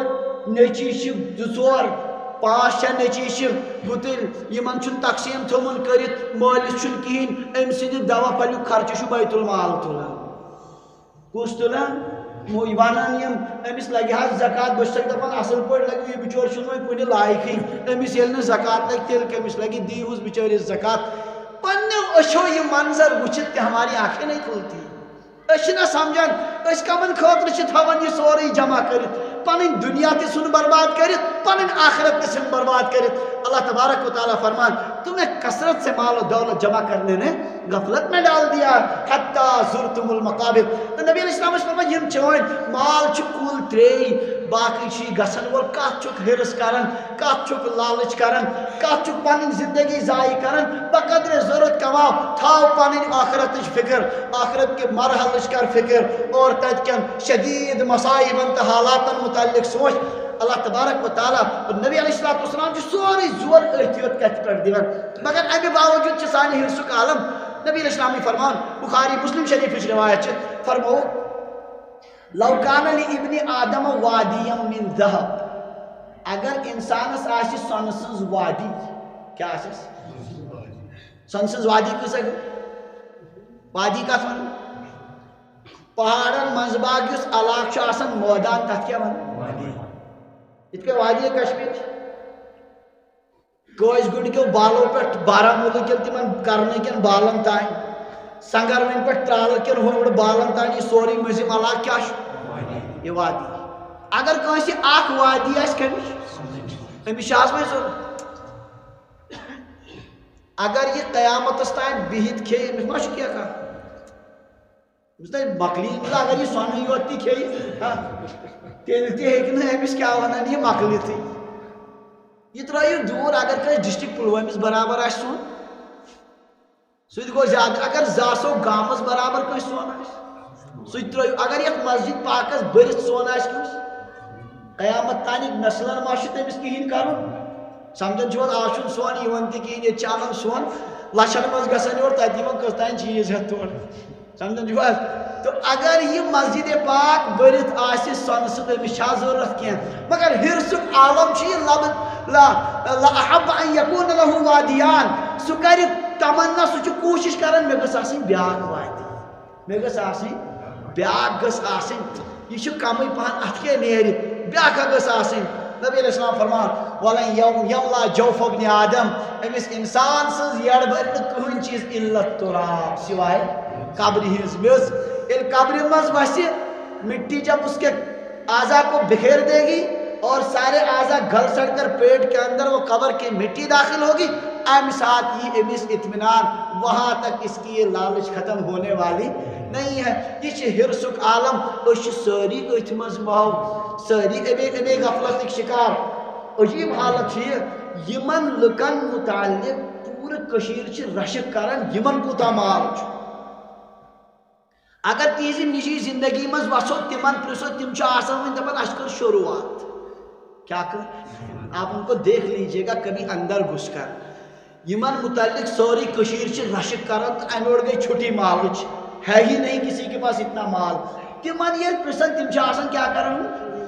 نیچی زور پانچ شے نیچی گتل یمن چھ تقسیم تھومن کرت مالس چھ کہین ام سند دوا پھلیو خرچہ بیت المال تلان کس تلان ونان یم امس لگہ حظ زکات بس دپان اصل پہ لگو یہ بچور چھ کن لائق امس یل نا زکات لگ تیل کمس لگہ دیوس بچارس زکات پنو اچھو یہ منظر وچت کہ ہماری آنکھیں نہیں کھلتی نہ سمجھان اس کمن خاطر تھوان یہ سوری جمع کرت پن دنیا تہ سن برباد کرت پن آخرت تہ سن برباد کرت اللہ تبارک و تعالیٰ فرمان تمہیں کثرت سے مال و دولت جمع کرنے نے غفلت میں ڈال دیا حتی زرتم المقابر تو نبی علیہ السلام فرمان یم چون مال کل تری باقی چھ گھن وول کت ہرس کران کت لالچ کران کت پن زندگی ضائع کران بقدر ضرورت کماؤ تھاو پن آخرت فکر آخرت کے مرحلچ کر فکر اور تت کن شدید مصائبن تو حالاتن متعلق سوچ اللہ تبارک و تعالیٰ اور نبی علیہ السلام سوری زور احتیاط کت پہ دان مگر امہ باوجود سانہ حرسک عالم نبی علیہ السلام فرمان بخاری مسلم شریف روایت فرمو لو کان لابن آدم وادیم من ذهب اگر انسانس آس سن سز وادی کیا آس سن سز وادی کس وادی کت ون پہاڑن مز باغ اس علاقہ میدان تک کیا ون اتنے وادی کشمیر گوش گنڈ کیو بالو پہ بارہمولہ کن تمن کرنے کن بالن تان سنگر ون پہ ترال کن ہو بالن تان یہ سوری مزم علاقہ کیا یہ وادی اگر کنس اخ وادی آس کمش امس میں ضرورت اگر یہ قیامتس تان بہت کھے امس ما کیا مکلی اگر یہ سن یوت تہ کھے تیل تہ ہیکہ امس کیا ونان یہ مکلت یہ ترایو دور اگر کس ڈسٹرک پلوامس برابر آس سون سہ گو زیادہ اگر زاسو گامس برابر کس سون آس سہ ترایو اگر یت مسجد پاکس برت سون آس کس قیامت تانک نسلن ما تمس کہین کرن سمجھن چھو آج چھ سون یوان تہ کہین یہ انان سون لچھن مز گژھان اور تتہ یوان کٔژتام چیز ہیتھ تور سمجھن چھو تو اگر یہ مسجد پاک برت آس سن سہ تمس چھا ضرورت کی مگر حرسک عالم یہ لا احب ان یکون له وادیان سہ کر تمنا سہ کوشش کران مے گژھ آسن بیاکھ وادی مے گژھ آسن بیاکھ گژھ آسن یہ کمی پہن ات کے نیرِ بیاکھ گژھ آسن نبی علیہ السلام فرمان ولن یملا جوف ابن آدم امس انسان سز یڑ بر کہین چیز الا تراب سوائے قبر ہز میز یل قبر مز وس مٹی جب اس کے اعضا کو بکھیر دے گی اور سارے اعضا گل سڑ کر پیٹ کے اندر وہ قبر کی مٹی داخل ہوگی ام ساتھ یہ امس اطمینان وہاں تک اس کی یہ لالچ ختم ہونے والی نہیں ہے یہ حرسک عالم اس ساری ات مز ماو ساری امے غفلت شکار عجیب حالت یہ یمن لکن متعلق پورے کشیر رشک کران یمن کوتا مال اگر تیز نجی زندگی مز وسو تمن پرسو تم آسان ون دپان اس کر شروعات کیا کر آپ ان کو دیکھ لیجئے گا کبھی اندر گھس کر یمن متعلق سوری کشیر چھ رشک کرن تو امور گئی چھٹی مالچ ہے ہی نہیں کسی کے پاس اتنا مال تمن یہ پرسن تم چھ آسان کیا کرن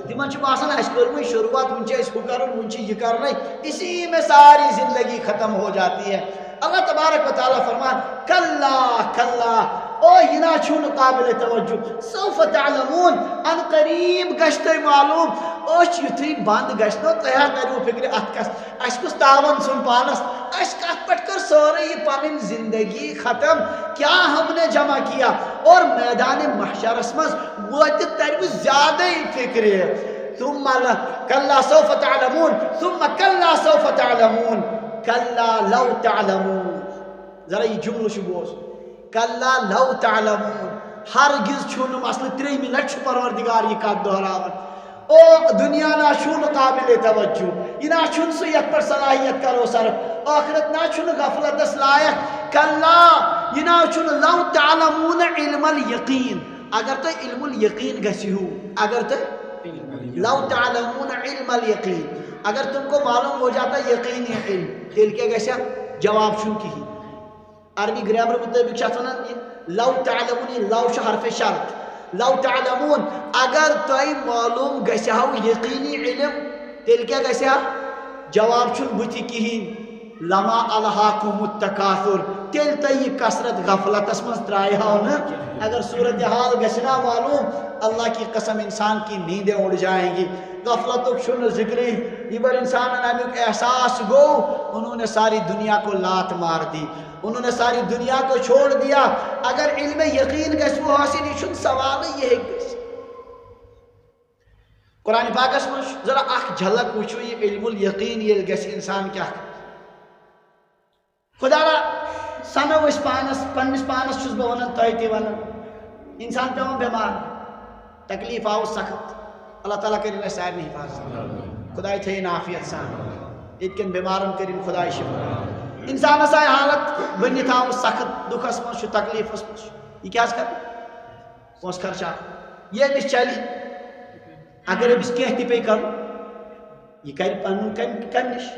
تمن چھ باسان اس کرمئی شروعات ون چھ اس ہو کرن ون چھ یہ کرنے اسی میں ساری زندگی ختم ہو جاتی ہے اللہ تبارک و تعالی فرمان کلا کلا او ہنا چھون قابل توجہ سوف تعلمون ان قریب گشتے معلوم اوش یتھی بند گشنو تیا کرو فکر ات کس اس کس تاون سن پانس اس کت پٹ کر سوری پنن زندگی ختم کیا ہم نے جمع کیا اور میدان محشر اسمز وت تر زیادہ فکر ثم کلا سوف تعلمون ثم کلا سوف تعلمون کلا لو تعلمون ذرا یہ جملہ شبوس کلا لو تعلمون ہرگز چھون مسئلہ 3 منٹ پروردگار یہ کات دہراون او دنیا نا چھون قابل توجہ یہ نا چھون سو یت پر صلاحیت کرو صرف آخرت نا چھون غفلت اس لائق کلا یہ نا چھون لو تعلمون علم الیقین اگر تو علم الیقین گسیو اگر تو لو تعلمون علم الیقین اگر تم کو معلوم ہو جاتا یقینی علم تیل کیا گیسا جواب شن کی ہی عربی گرامر مطابق شاہتنا لو تعلمون لو حرف شرط لو تعلمون اگر تائی معلوم گیسا ہو یقینی علم تیل کیا گیسا جواب شن بتی کی ہی لما الہاکم التکاثر تیل تائی کسرت غفلت اسمز ترائی ہونا اگر صورتحال گسنا معلوم اللہ کی قسم انسان کی نیندیں اڑ جائیں گی غفلتوں شن ذکری یہ بر انسان امیک احساس گو انہوں نے ساری دنیا کو لات مار دی انہوں نے ساری دنیا کو چھوڑ دیا اگر علم یقین گسو حاصل یہ شن سوال یہ ہے گس قرآن پاک اس میں ذرا اخ جھلک وچھو یہ علم الیقین یہ گس انسان کیا خدا را سنو اس پانس پنس پانس چھس بہ ونن تہ تہ ونن انسان پیون بیمار تکلیف آو سخت اللہ تعالیٰ کریں سارے حفاظت خدای تھین عافیت سان اتکن بیمارن کریں خدای شفا انسان اسائے حالت بنی تھاو سخت دکھ اس من تکلیف اس من یہ کیا کر پونس خرچہ یہ مش چلی اگر ابس کینہ تہ پی کر یہ کر پن کم نش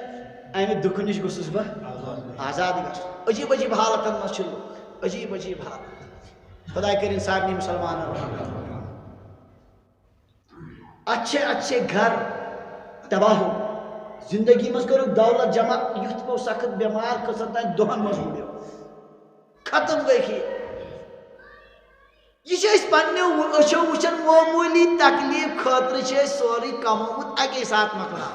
امہ دکھ نش گوسس بہ آزاد گھس عجیب عجیب حالتن من چھ عجیب عجیب حالت خدای کریں سارے مسلمانن اچھے اچھے گھر تباہ ہو زندگی مز کرو دولت جمع یت پو سخت بیمار کسن تین دہن مز ہوڑیو ختم گئی کی یہ اس پننے اچھو وچن معمولی تکلیف خاطر چھ سوری کمومت اگے ساتھ مکلا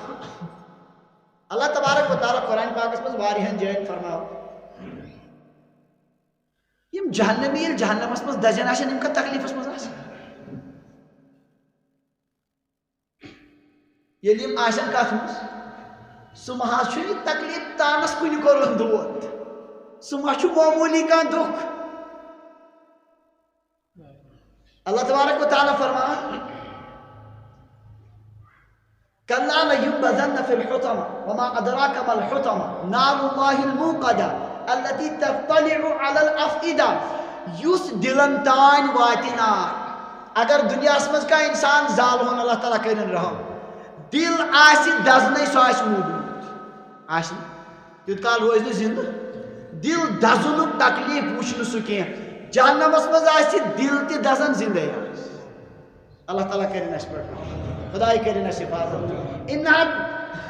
اللہ تبارک و تعالی قرآن پاک اس میں واریہن جائن فرماؤ یم جہنمی جہنم اس میں دجن آشن یم کا تکلیف اس میں آشن یلیم آشن کات مز سمہا چھو تکلیف تانس کنی کرن دود سمہا چھو معمولی کا دکھ اللہ تبارک و تعالی فرمان کلا لینبذن فی الحطمہ وما ادراک ما الحطمہ نار اللہ الموقدہ التي تطلع على الافئدہ یس دلن تان واتنا اگر دنیا اسمز کا انسان زال ہون اللہ تعالیٰ کرن رحم دل آسی دزنے سو آسی موجود آسی تیت کال روز نے زندہ دل دزنک تکلیف وچھن سکیں جہنم اسمز آسی دل تی دزن زندہ اللہ تعالیٰ کرن اس پر خدای کرن اس حفاظت انہا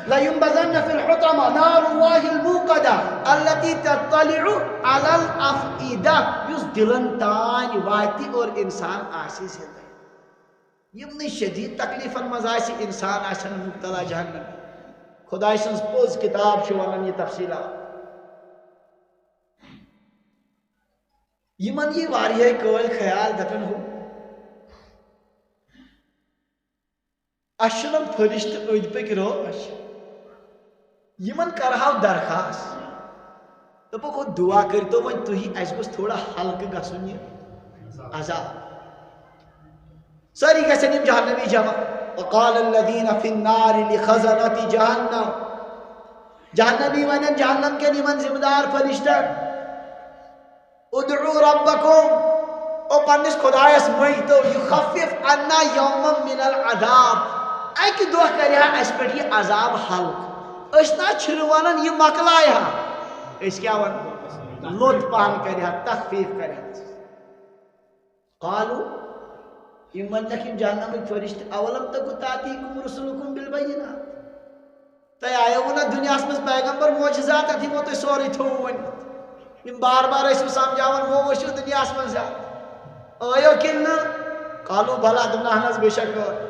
لینبذن فی الحطمہ نار اللہ الموقدہ التي تطلع على الافئدہ یس دلن تان واتی اور انسان آسی زندہ یمنی شدید تکلیفن مز آسی انسان آسن مبتلا جہنم خدای سنز پوز کتاب چھ ونن یہ تفصیلات یمن یہ واریہ قول خیال دپن ہو اشنم فرشت اند پک روش یمن کرہاو درخواست دپو کو دعا کرتو ون تھی اس گوس تھوڑا ہلکہ گژھن یہ عذاب ساری گژھن یم جہنمی جمع وقال الذين في النار لخزنة جہنم جہنمی ونن جہنم کے یمن ذمہ دار فرشتہ ادعوا ربکم او پنس خدایس مہتو یخفف عنا یوما من العذاب اکہ دہ کرِ ہا اس پٮ۪ٹھ یہ عذاب حلق أسۍ نا چھِنہٕ وَنان یہِ مۄکلایہِ ہا أسۍ کیٛاہ وَنو لوٚت پہن کرِ ہا تخفیٖف کرِ ہا قالو یِم ونکھ یِم جہنمٕکۍ فرشتہٕ اولم تکُ تاتیکم رسلکم بالبینات تۄہہِ آیوٕ نا دُنیاہس منٛز پیغمبر معجزات اتھ یِمو تۄہہِ سورُے تھوٚوٕ ؤنِتھ یِم بار بار ٲسِو سمجھاوان وۄنۍ ؤسِو دُنیاہس منٛز زیادٕ ٲیو کِنہٕ نہٕ قالو بلا دوٚپُن اہن حظ بے شک ٲسۍ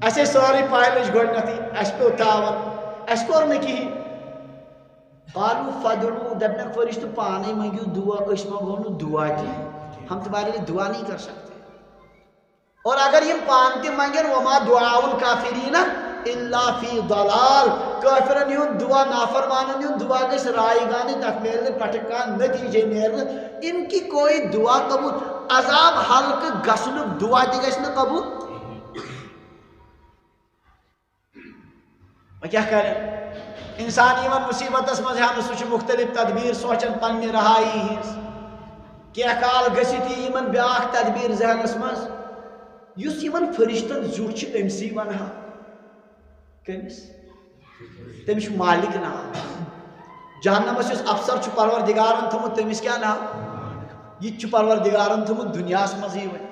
اَسے سورُے پاے لٔج گۄڈنیٚتھٕے اَسہِ پیوٚو تاوان اَسہِ کوٚر نہٕ کِہیٖنۍ قالو فدعو دپنکھ فرشتہٕ پانے منٛگِو دعا أسۍ منٛگو نہٕ دعا کینٛہہ ہم تمہارے لیے دعا نہیں کر سکتے اور اگر یہ پان تہ منگن وما دعاء الکافرین الا فی ضلال کافرن ہند دعا نافرمانن ہند دعا گژھِ رائے گانے تک میلنے پٹھ کانٛہہ نتیجے نیرنہٕ ان کی کوئی دعا قبول عذاب حلقہ گژھنُک دعا تہ گژھِ نہٕ قبول وۄنۍ کیٛاہ کرِ انسان یِوان مصیبتس منٛز ہٮ۪نہٕ سُہ چھُ مختلف تدبیر سونچان پننہِ رہایی ہِنٛز کینٛہہ کال گٔژھِتھ یی یِمن بیٛاکھ تدبیر ذہنس منٛز یُس یِمن فرشتن زیُٹھ چھُ أمسٕے ونہا کٔمِس تٔمِس چھُ مالک ناو جہنمس یُس افسر چھُ پروردگارن تھوٚمُت تٔمِس کیٛاہ ناو یہِ تہِ چھُ پروردگارن تھوٚمُت دُنیاہس منٛزٕے وۄنۍ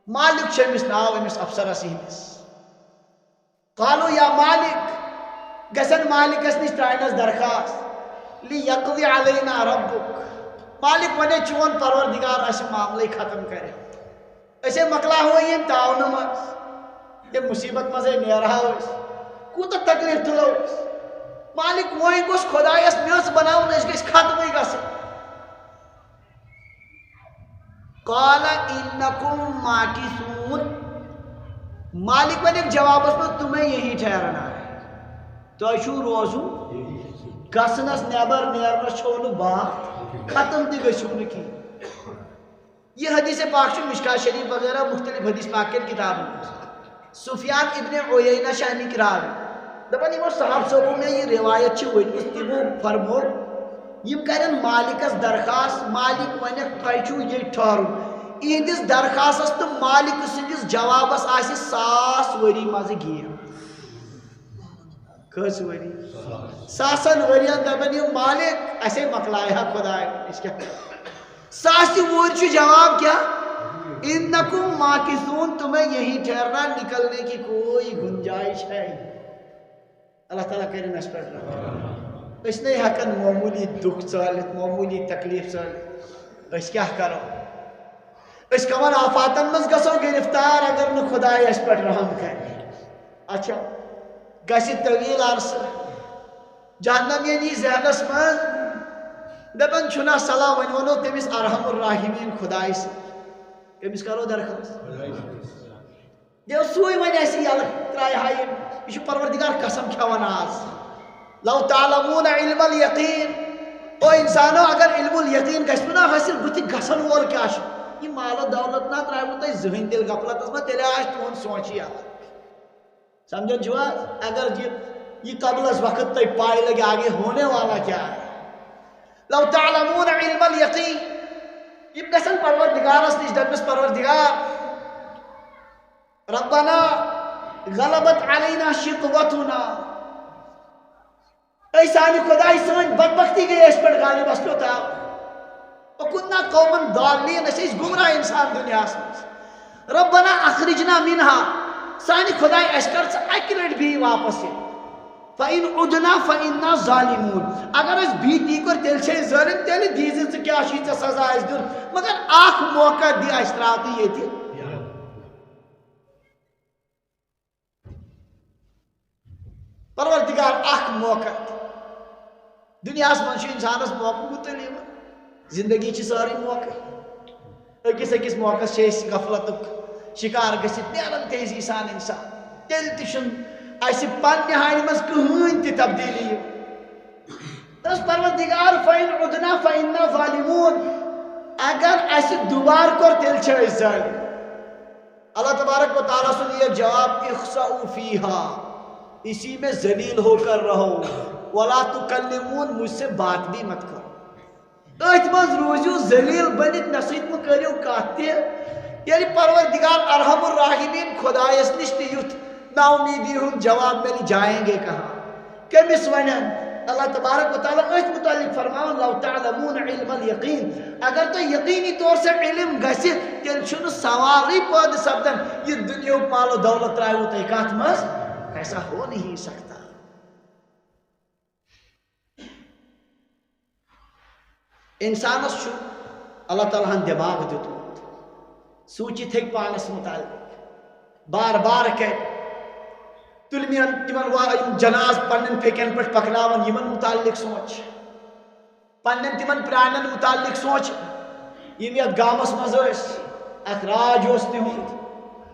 مالک چھُ أمِس ناو أمِس افسرس یِہنٛدِس قالو یا مالک گژھن مالکس نِش ترٛاونس درخاست لیقضی علینا ربک مالک ونے چون پروردگار اسہِ معاملے ختم کرِ أسے مۄکلاوہو یِم تاونہٕ منٛز ییٚمہِ مُصیبت منٛزے نیرہو أسۍ کوٗتاہ تکلیٖف تُلو أسۍ مالک وۄنۍ گوٚژھ خۄدایس میٚژ بناوُن أسۍ گٔژھۍ ختمٕے گژھٕنۍ قال انکم ماکثون مالک ونیکھ جوابس منٛز تمے یہی ٹھہرنا ہے تۄہہِ چھُو روزُن گژھنس نیبر نیرنس چھو نہٕ بات ختم تہِ گٔژھِو نہٕ کینٛہہ یہ حدیث پاک چھُ مشکات شریف وغیرہ مختلف حدیث پاک کٮ۪ن کتابن منٛز سفیان ابن عیینہ چھِ امیِکۍ راوی دپان یِمو صاحب صٲبو مےٚ یہِ روایت چھِ ؤنمٕژ تِمو فرمو یِم کرن مالکس درخاست مالک ونیکھ تۄہہِ چھُو ییٚتہِ ٹھہرُن یِہنٛدِس درخاستس تہٕ مالک سٕنٛدِس جوابس آسہِ 100 ؤری منٛزٕ گیپ کٔژ ؤری 100 ؤرین دپان یِم مالک اسے مۄکلایہِ ہا خۄداے أسۍ کیٛاہ کرو 100 وُہٕرۍ چھُ جواب کیٛاہ انکم ماکثون تمہیں یہی ٹھہرنا نکلنے کی کوئی گنجائش ہے اللہ تعالیٰ کرن اس پٮ۪ٹھ رحم أسۍ نے ہٮ۪کان معموٗلی دُکھ ژٲلِتھ معموٗلی تکلیٖف ژٲلِتھ أسۍ کیٛاہ کرو أسۍ کمن آفاتن منٛز گژھو گرفتار اگر نہٕ خۄداے اَسہِ پٮ۪ٹھ رحم کرِ اچھا گژھِ طویٖل عرصہٕ جہنم یی ذہنس منٛز دپان چھُنا صلاح وۄنۍ ونو تٔمِس ارحم الراحمین خۄداے سۭتۍ کٔمِس کرو درخاست دیو سُے وۄنۍ اَسہِ یلہٕ ترٛایہِ ہا یہِ چھُ پروردگار قسم کھٮ۪وان آز لو تعلمون علم الیقین او انسانو اگر علم الیقین گژھِ نا حٲصِل بٕتھِ گژھن وول کیٛاہ چھُ یہِ مالو دولت نا ترٛایوٕ تۄہہِ زٕہٕنۍ تیٚلہِ غفلتس منٛز تیٚلہِ آسہِ تُہُنٛد سونٛچی الگ سمجھان چھُو حظ اگر یہ قبل از وقت تۄہہِ پاے لگہِ آگے ہونے والا کیا ہے لو تعلمون علم الیقین یِم گژھن پروردگارس نِش دپنس پروردگار ربنا غلبت علینا شقوتنا اے سانہِ خۄداے سٲنۍ بدبختی گٔے أسۍ پٮ۪ٹھ غالب اَسہِ پیوٚو تاو وَكُنَّا قَوْمًا ضَالِّينَ أسۍ ٲسۍ گُمراہ اِنسان دُنیاہس منٛز ربنا اخرجنا منها سانہِ خۄداے اَسہِ کر ژٕ اکہِ لٹہِ بیٚیہِ واپس یہِ فَإِنْ عُدْنَا فَإِنَّا ظَالِمُونَ اگر أسۍ بیٚیہِ تی کوٚر تیٚلہِ چھِ أسۍ ظٲلِم تیٚلہِ دیٖزِ ژٕ کیٛاہ چھُے ژےٚ سزا اَسہِ دیُن مگر اکھ موقع دِ اَسہِ ترٛاو تہٕ ییٚتہِ پروردگار اکھ موقع دُنیاہس منٛز چھُ اِنسانس موقعہٕ گُتٕلۍ یِوان زندگی چھِ سٲرٕے موقعہٕ أکِس أکِس موقعس چھِ أسۍ غفلتُک شِکار گٔژھِتھ نیران تیزی سان اِنسان تیٚلہِ تہِ چھُنہٕ اَسہِ پننہِ ہانہِ منٛز کٕہٕنۍ تہِ تبدیٖلی دَپس پروردگار فَإِنْ عُدْنَا فَإِنَّا ظَالِمُونَ اگر اَسہِ دُبارٕ کوٚر تیٚلہِ چھِ أسۍ ظٲلِم اللہ تبارک و تعالیٰ سُنٛد یہ جواب اخسؤ فیہا اسی میں ذلیل ہو کر رہو ولا تکلمون مجھ سے بات بھی مت کرو أتھۍ منٛز روٗزِو ذلیل بٔنِتھ مےٚ سۭتۍ مہٕ کٔرِو کتھ تہِ ییٚلہِ پروردگار ارحم الراحمین خۄدایس نِش تہِ یُتھ نا امیدی ہم جواب مل جائیں گے کہاں کمس ونن اللہ تبارک و تعالیٰ اس متعلق فرماؤں لو تعلمون علم الیقین اگر تو یقینی طور سے علم گسی تیل چھن سوالی پود سبدن یہ دنیا مال و دولت رائے ہوتا ہے کات مز ایسا ہو نہیں سکتا انسان اس چھو اللہ تعالیٰ ہن دماغ دیتو سوچی تھے پانس متعلق بار بار کہ تلمیان تمن جناز پنن پھیکن پٹ پکناون یمن متعلق سوچ پنن تمن پرانن متعلق سوچ یم یت گامس مز اخ راج اس تہند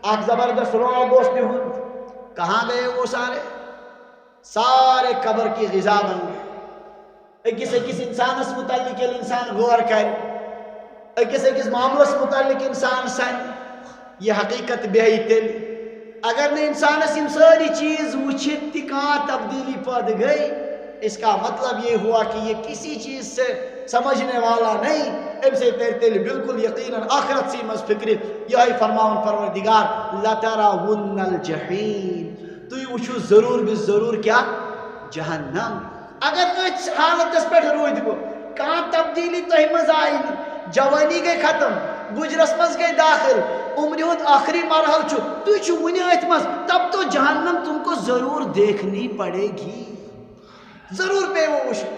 اخ زبردست روگ اس تہند کہاں گئے وہ سارے قبر کی غذا بن گئے اکس انسانس متعلق یل انسان غور کر اکس معاملس متعلق انسان سن یہ حقیقت بے تیل اگر نے انسانس یم ساری چیز وچھت تی کہاں تبدیلی پد گئی اس کا مطلب یہ ہوا کہ یہ کسی چیز سے سمجھنے والا نہیں ام سے تیل بالکل یقیناً آخرت سی مز فکر یہی فرماون پروردگار لترون الجحیم تو وچھو ضرور بھی ضرور کیا جہنم اگر اس حالت پہ روید گو کہاں تبدیلی تہ مز آئی جوانی گئی ختم گجرس مز گئی داخل عمر ہند آخری مرحل چھو تو چھو ونی ات مز تب تو جہنم تم کو ضرور دیکھنی پڑے گی ضرور پہ وہ وشو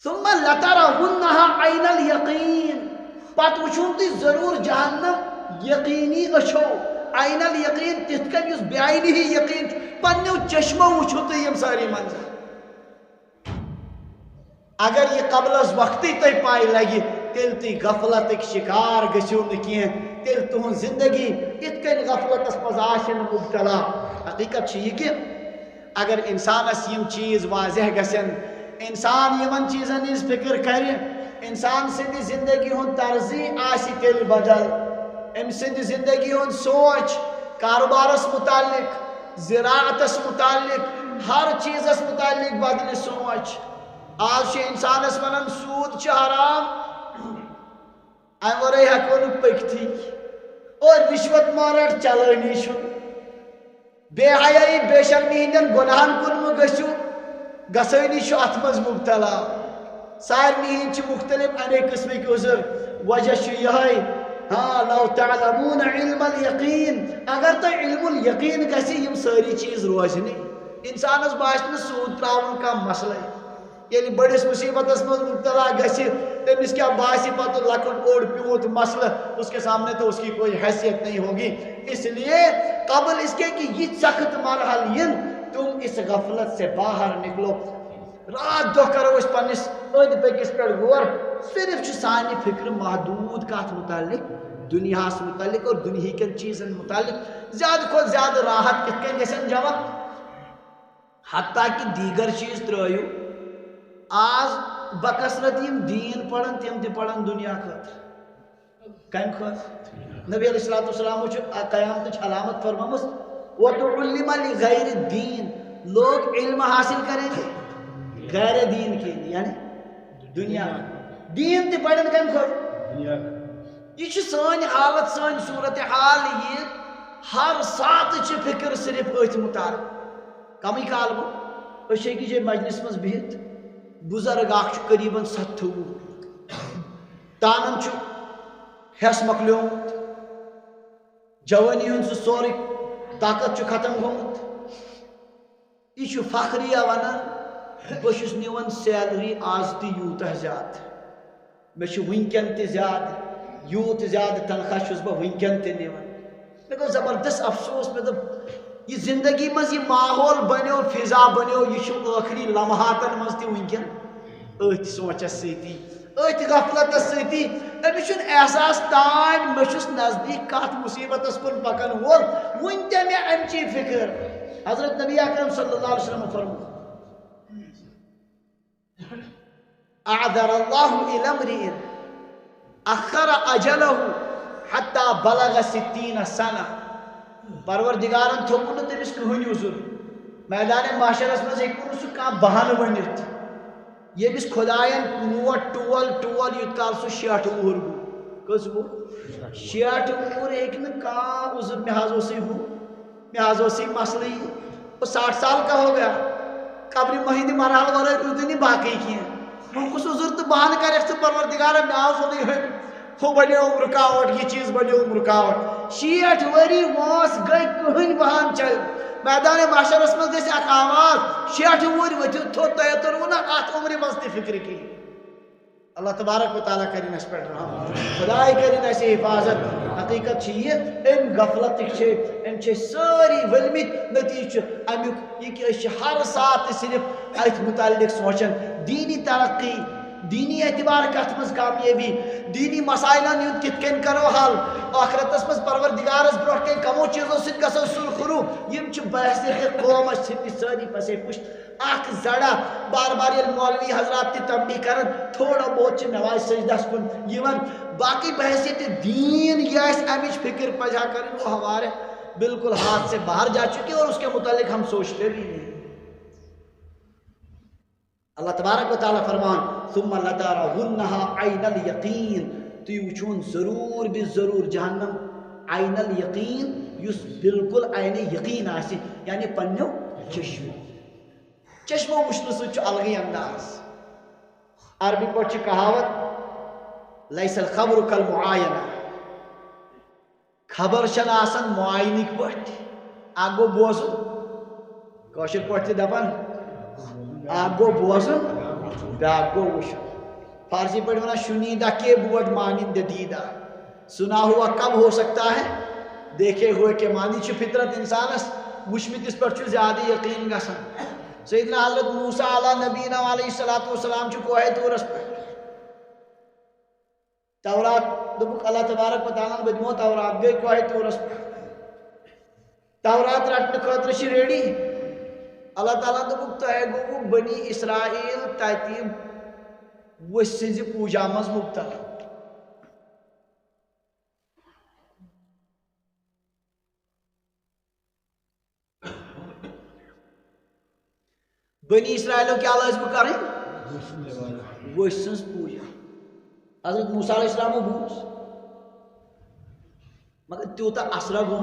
ثم لترونها عین الیقین پت وچھو تی ضرور جہنم یقینی اچھو عین الیقین تتھ کن یس بیاینی ہی یقین پنیو چشمو وچھو تی یم ساری منظر اگر یہ قبل از وقتی تی پائی لگی تیل تی غفلت ایک شکار گشو نکین تیل تہن زندگی ات کن غفلت اس پزاشن مبتلا حقیقت چھ یہ کہ اگر انسان اس یم چیز واضح گسن انسان یمن چیزن اس فکر کر انسان سندی زندگی ہن طرزی آسی تیل بدل ام سندی زندگی ہن سوچ کاروبارس متعلق زراعتس متعلق ہر چیز اس متعلق بدل سوچ آج انسان اس ونن سود چھ حرام ام ورے ہیکو نہ پکتھی اور رشوت مارٹ چلانی چھ بے حیائی بے شرمی ہندن گناہن کن گژھو گژھٲنی چھ اتھ مز مبتلا سارنی ہند چھ مختلف انیک قسمک عذر وجہ چھ یہے ہاں لو تعلمون علم الیقین اگر تو علم الیقین گژھی یم ساری چیز روزنی انسانس باسہ سود تراون کا مسئلہ یعنی بڑس مصیبت مز مبتلا گژھِ تمس کیا باسی پتہ لکٹ اوڑ پیوت مسئلہ اس کے سامنے تو اس کی کوئی حیثیت نہیں ہوگی اس لیے قبل اس کے کہ یہ سخت مرحل ین تم اس غفلت سے باہر نکلو رات دہ کرو اس پنس اند پکس پہ غور صرف سانی فکر محدود کت متعلق دنیا متعلق اور دنیا کن چیزن متعلق زیادہ کھت زیادہ راحت کت کن گژھن جمع حتیٰ کہ دیگر چیز ترٲیو آج بکثرت یم دین پڑھن تم تہ پڑھن دنیا خاطر کم خاطر نبی علیہ الصلوۃ والسلام قیامت علامت فرمامس وتعلم لغیر الدین لوگ علم حاصل کریں گے غیر دین کے لیے یعنی دنیا دین تہ پڑھن کم خاطر یہ سان حالت سان صورت حال یہ ہر سات فکر صرف ات متعلق کمی کال گو جائے مجلس مز بہت بزرگ اخ قریباً 70 تانن ہس مکلیومت جوانی ہن سورے طاقت ختم گومت یہ فخریہ ونان بہس نوان سیلری آز تہ یوتہ زیادہ مے ونکن تہ زیادہ یوت زیادہ تنخواہ چھس بہ ونکن تہ نوان مے گو زبردست افسوس مے دپ یہ زندگی مز یہ ماحول بنو فضا بنو یہ آخری لمحاتن مز تہ ونکن ات سوچس ستی ات غفلت ستی امس احساس تان مس نزدیک کت مصیبت کن پکن وول ون تہ مے امچی فکر حضرت نبی اکرم صلی اللہ علیہ وسلم فرمو اعذر اللہ الی امرئ اخر اجلہ حتی بلغ 60 سنہ پروردگارن تھوک نہ تمس کہین عذر میدان محشرس مز ہیکو سہ کھانا بہانہ ونتھ یمس خدائن موت ٹول یوت کال سہ 60 وُہر گو کس گو 60 وُہُر ہیٚکہِ نہٕ کانٛہہ عُذر مےٚ حظ اوسُے ہُہ مےٚ حظ اوسُے مسلہٕ یہِ 60 سال کا ہو گیا قبرِ مہنٛدِ مرحل ورٲے روٗدٕے نہٕ باقٕے کینٛہہ وۄنۍ کُس عُذر تہٕ بہانہٕ کریکھ ژٕ پروردِگارا مےٚ آو سیوٚدُے ہُہ بنیوم رُکاوٹ یہِ چیٖز بنیوم رُکاوٹ 60 ؤری وٲنٛس گٔے کٕہٕنۍ بہانہٕ چلہِ میدانِ محشرس منٛز گژھِ اکھ آواز 60 وُہٕرۍ ؤتھِو تھوٚد تۄہہِ توٚروٕ نہ اتھ عُمرِ منٛز تہِ فِکرِ کِہیٖنۍ اللہ تبارک و تعالیٰ کرن اس پٮ۪ٹھ رحم خداے کرن اسہِ حفاظت حقیقت چھِ یہِ امہِ غفلتٕکۍ چھِ أمۍ چھِ سٲری ؤلمٕتۍ نتیٖجہٕ چھُ امیُک یہِ کہِ أسۍ چھِ ہر ساتہٕ صرف أتھۍ متعلق سونچان دیٖنی ترقی دیٖنی اعتبار کتھ منٛز کامیٲبی دیٖنی مسائلن ہُنٛد کِتھ کٔنۍ کرو حل ٲخرتس منٛز پروردِگارس برونٛٹھ کٔنۍ کمو چیٖزو سۭتۍ گژھو سُرخروٗ یِم چھِ بحثیت قومس ژھٕنمٕتۍ سٲری پسے پُش اکھ زڑا بار بار ییٚلہِ مولوی حضرات تہِ تنبیہ کران تھوڑا بہت چھِ نماز سجدس کُن یِوان باقی بحثیت دیٖن یہِ آسہِ امِچ فکر پزِ ہا کرٕنۍ وہ ہمارے بالکل ہاتھ سے باہر جا چکی اور اس کے متعلق ہم سوچتے بھی نہیں اللہ تبارک و تعالیٰ فرمان ثم لترونها عین الیقین تُہۍ وٕچھون ضروٗر بہِ ضروٗر جہنم عین الیقین یُس بالکل عین یقین آسہِ یعنی پننیو چشمو چشمو وٕچھنہٕ سۭتۍ چھُ الگٕے انداز عربی پٲٹھۍ چھِ کہاوت لیس الخبر کالمعاینہ خبر چھنہٕ آسان معاینٕکۍ پٲٹھۍ اکھ گوٚو بوزُن کٲشِر پٲٹھۍ تہِ دپان اکھ گوٚو بوزُن بیٛاکھ گوٚو وٕچھُن فارسی پٲٹھۍ ونان شنیدہ کے بود مانند دیدہ سنا ہوا کب ہو سکتا ہے دیکھے ہوئے کہ مانی چھِ فطرت انسانس وٕچھمٕتِس پٮ۪ٹھ چھُ زیادٕ یقیٖن گژھان سیدنا حضرت موسیٰ علیٰ نبینا علیہ الصلوۃ والسلام چھُ کوہ طورس پٮ۪ٹھ تورات دوٚپُکھ اللہ تبارک و تعالیٰ ہن بہٕ دِمو تورات گٔے کوہ طورس پٮ۪ٹھ تورات رٹنہٕ خٲطرٕ چھِ ریڈی اللہ تعالیٰ دوٚپُکھ تۄہہِ گوٚوُ بنی اسرائیل تتہِ ؤسۍ سٕنٛزِ پوٗجا منٛز مُبتلا بنی اسرائیلو کیٛاہ لٲزمہٕ کرٕنۍ ؤسۍ سٕنٛز پوٗجا حضرت موسیٰ علیہ السلامو بوٗز مگر تیوٗتاہ اثرا گوٚو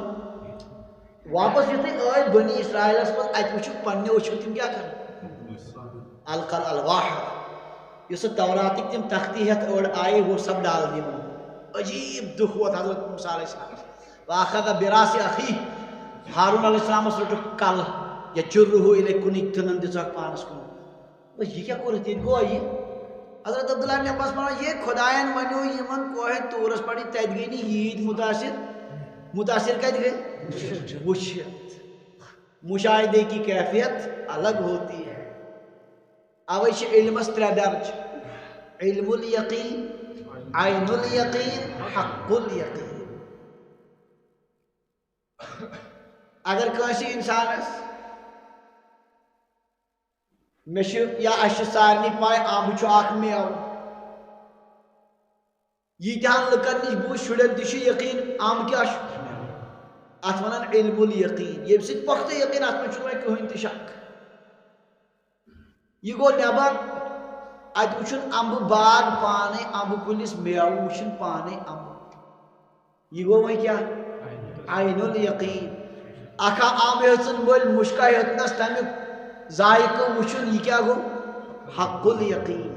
واپس یُتھُے ٲسۍ بنی اسرائیلس منٛز اتہِ وٕچھُکھ پننیو أچھو تِم کیٛاہ کران القل الواح یُس سُہ توراتٕکۍ تِم تختی ہٮ۪تھ أڑ آیے وہ سب ڈال دِیِن عجیٖب دُکھ ووت حضرت موسیٰ علیہ السلام واخذ براس اخی ہارون علیہ السلامس رٔٹُکھ کلہٕ یا چُرہو اِلے کُنٕکۍ تٕنن دِژکھ پانس کُن یہِ کیٛاہ کوٚرُتھ ییٚتہِ گوٚو یہِ حضرت عبداللہ ابن عباس ونان یہ خۄدایَن ونیو یِمن کوہ طورس پٮ۪ٹھ تتہِ گٔے نہٕ ییٖتۍ متاثر کتہِ گٔے وٕچھِتھ مشاہدے کی کیفیت الگ ہوتی ہے اوے چھِ علمس 3 درج علم الیقین عین الیقین حق الیقین اگر کٲنٛسہِ انسانس مےٚ چھُ یا اَسہِ چھِ سارنٕے پاے اَمب چھُ اکھ میوٕ ییٖتیٛاہن لُکن نِش بوٗز شُرٮ۪ن تہِ چھُ یقیٖن اَمب کیٛاہ چھُ اتھ ونان علم الیقین ییٚمہِ سۭتۍ پۄختہٕ یقیٖن اتھ منٛز چھُنہٕ وۄنۍ کٕہٕنۍ تہِ شک یہِ گوٚو نٮ۪بر اتہِ وٕچھُن امبہٕ باغ پانے امبہٕ کُلِس میوٕ وٕچھُن پانے امبہٕ یہِ گوٚو وۄنۍ کیٛاہ عین الیقین اکھا امب ہیٚژٕن مٔلۍ مُشکا ہیوٚتنس تمیُک ذائقہٕ وٕچھُن یہِ کیٛاہ گوٚو حق الیقین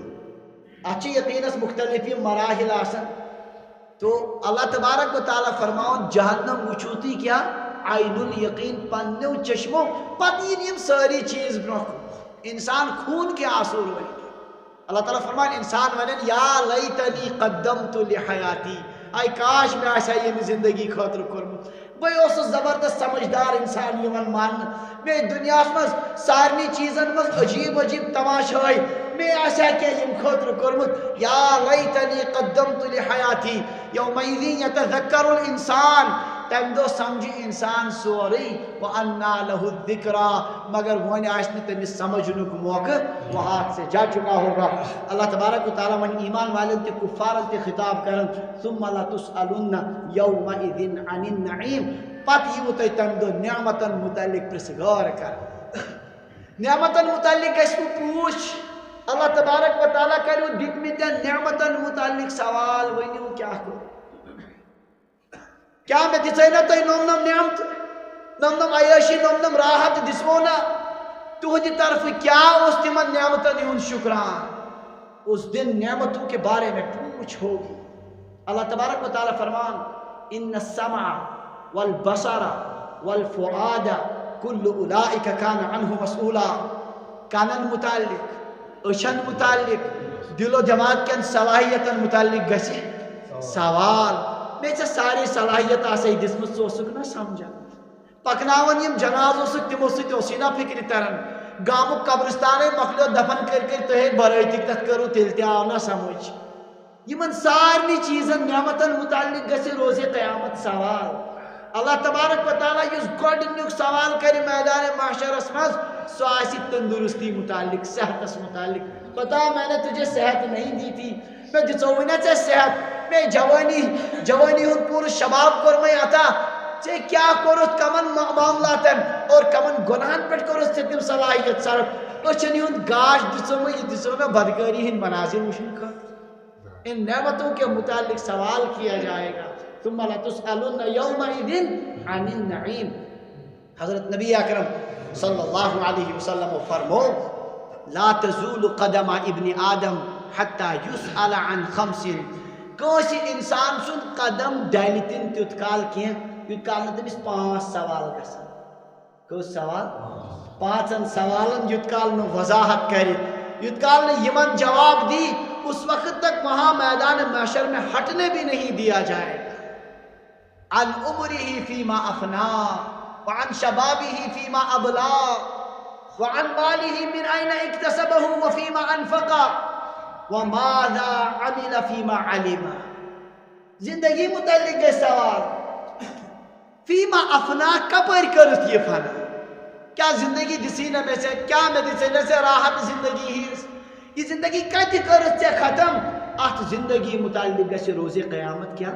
اتھ چھِ یقیٖنس مختلف یِم مراحل آسان تو اللہ تبارک و تعالیٰ فرماون جہنم وٕچھِو تُہۍ کیٛاہ عین الیقین پننیو چشمو پتہٕ یِن یِم سٲری چیٖز برونٛہہ کُن انسان خوٗن کیٛاہ آسو روزِ اللہ تعالیٰ فرمان انسان ونن یا لیتنی قدمت لحیاتی آے کاش مےٚ آسہِ ہا ییٚمہِ زندگی خٲطرٕ کوٚرمُت بہٕ اوسُس زبردست سمجھدار انسان یِوان ماننہٕ مےٚ دُنیاہس منٛز سارنٕے چیٖزن منٛز عجیٖب عجیٖب تماشٲے مےٚ آسہِ ہا کینٛہہ ییٚمہِ خٲطرٕ کوٚرمُت یا لیتنی قدمت لحیاتی یومئذ یتذکر الانسان تمہِ دۄہ سمجھِ انسان سورُے وانیٰ لہُ الذکریٰ مگر وۄنۍ آسہِ نہٕ تٔمِس سمجھنُک موقعہٕ وہ ہاتھ سے جا چکا ہوگا اللہ تبارک و تعالیٰ وۄنۍ ایمان والٮ۪ن تہِ کُفارن تہِ خطاب کران ثم لتسألن یومئذ عن النعیم پتہٕ یِیِوٕ تۄہہِ تمہِ دۄہ نعمتن متعلق پرٛژھٕ غور کران نعمتن متعلق گژھِ نہٕ پوٗچھ اللہ تبارک و تعالیٰ کریو دِتمٕتٮ۪ن نعمتن متعلق سوال ؤنِو کیٛاہ کوٚر کیا میں دِژے نا تۄہہِ نوٚم نوٚم نعمت نوٚم نوٚم عیٲشی نوٚم نوٚم راحت دِژمو نا تُہنٛدِ طرفہٕ کیا اوس تِمن نعمتن ہُنٛد شُکران اس دن نعمتوں کے بارے میں پوچھ ہوگی اللہ تبارک و تعالیٰ فرمان ان السمع والبصر والفؤاد کل اولئک کان عنہ مسئولا کانن متعلق أچھن متعلق دل و دماغ کن صلاحیتن متعلق گژھِ سوال میں ژےٚ ساری صلاحیت آسے دِژمٕژ ژٕ اوسُکھ نا سمجھان پکناون یم جناز اوسُکھ تِمو سۭتۍ اوسُے نا فکرِ تران گامُک قبرستانے مۄکلیو دفن کر تۄہے برٲتِک تتھ کٔرٕو تیٚلہِ تہِ آو نا سمجھ یمن سارنٕے چیٖزن نعمتن متعلق گژھِ روزِ قیامت سوال اللہ تبارک و تعالیٰ یُس گۄڈنیُک سوال کرِ میدان محشرس منٛز سُہ آسہِ تندرستی متعلق صحتس متعلق پتا میں نے تجھے صحت نہیں دی تھی میں دِژووٕے نا ژےٚ صحت میں جوانی ہُنٛد پوٗرٕ شباب کوٚرمَے عطا ژےٚ کیٛاہ کوٚرُتھ کمن معاملاتن اور کمن گۄناہن پٮ۪ٹھ کوٚرُتھ ژےٚ تِم صلاحیت صرف أچھن ہُنٛد گاش دِژومے یہِ دِژو مےٚ بدکٲری ہٕنٛدۍ مناظر وٕچھنہٕ خٲطرٕ ان نعمتوں کے متعلق سوال کیا جائے گا ثم لتسألن یومئذ عن النعیم حضرت نبی اکرم صلی اللہ علیہ وسلم فرمو لا تزول قدم ابن آدم حتی یسأل عن خمس کٲنٛسہِ انسان سُنٛد قدم ڈلہِ تِنہٕ تیُتھ کال کینٛہہ یوٗت کال نہٕ تٔمِس 5 سوال گژھن کٔژ سوال 5 سوالن یوٗت کال نہٕ وضاحت کرِ یوٗت کال نہٕ یِمن جواب دی اس وقت تک وہاں میدان محشر میں ہٹنے بھی نہیں دیا جائے گا عن عمره فیما افنا وعن شبابه فیما ابلا وعن ماله من أين اكتسبه وفيما أنفقه وماذا عمل فيما علم زندگی متعلق ہے سوال فیما افنا کپر کرت یہ فنا کیا زندگی دسی نہ میں سے کیا میں دسی نہ سے راحت زندگی ہی یہ زندگی کتی کرت سے ختم ات زندگی متعلق گژھِ روز قیامت کیا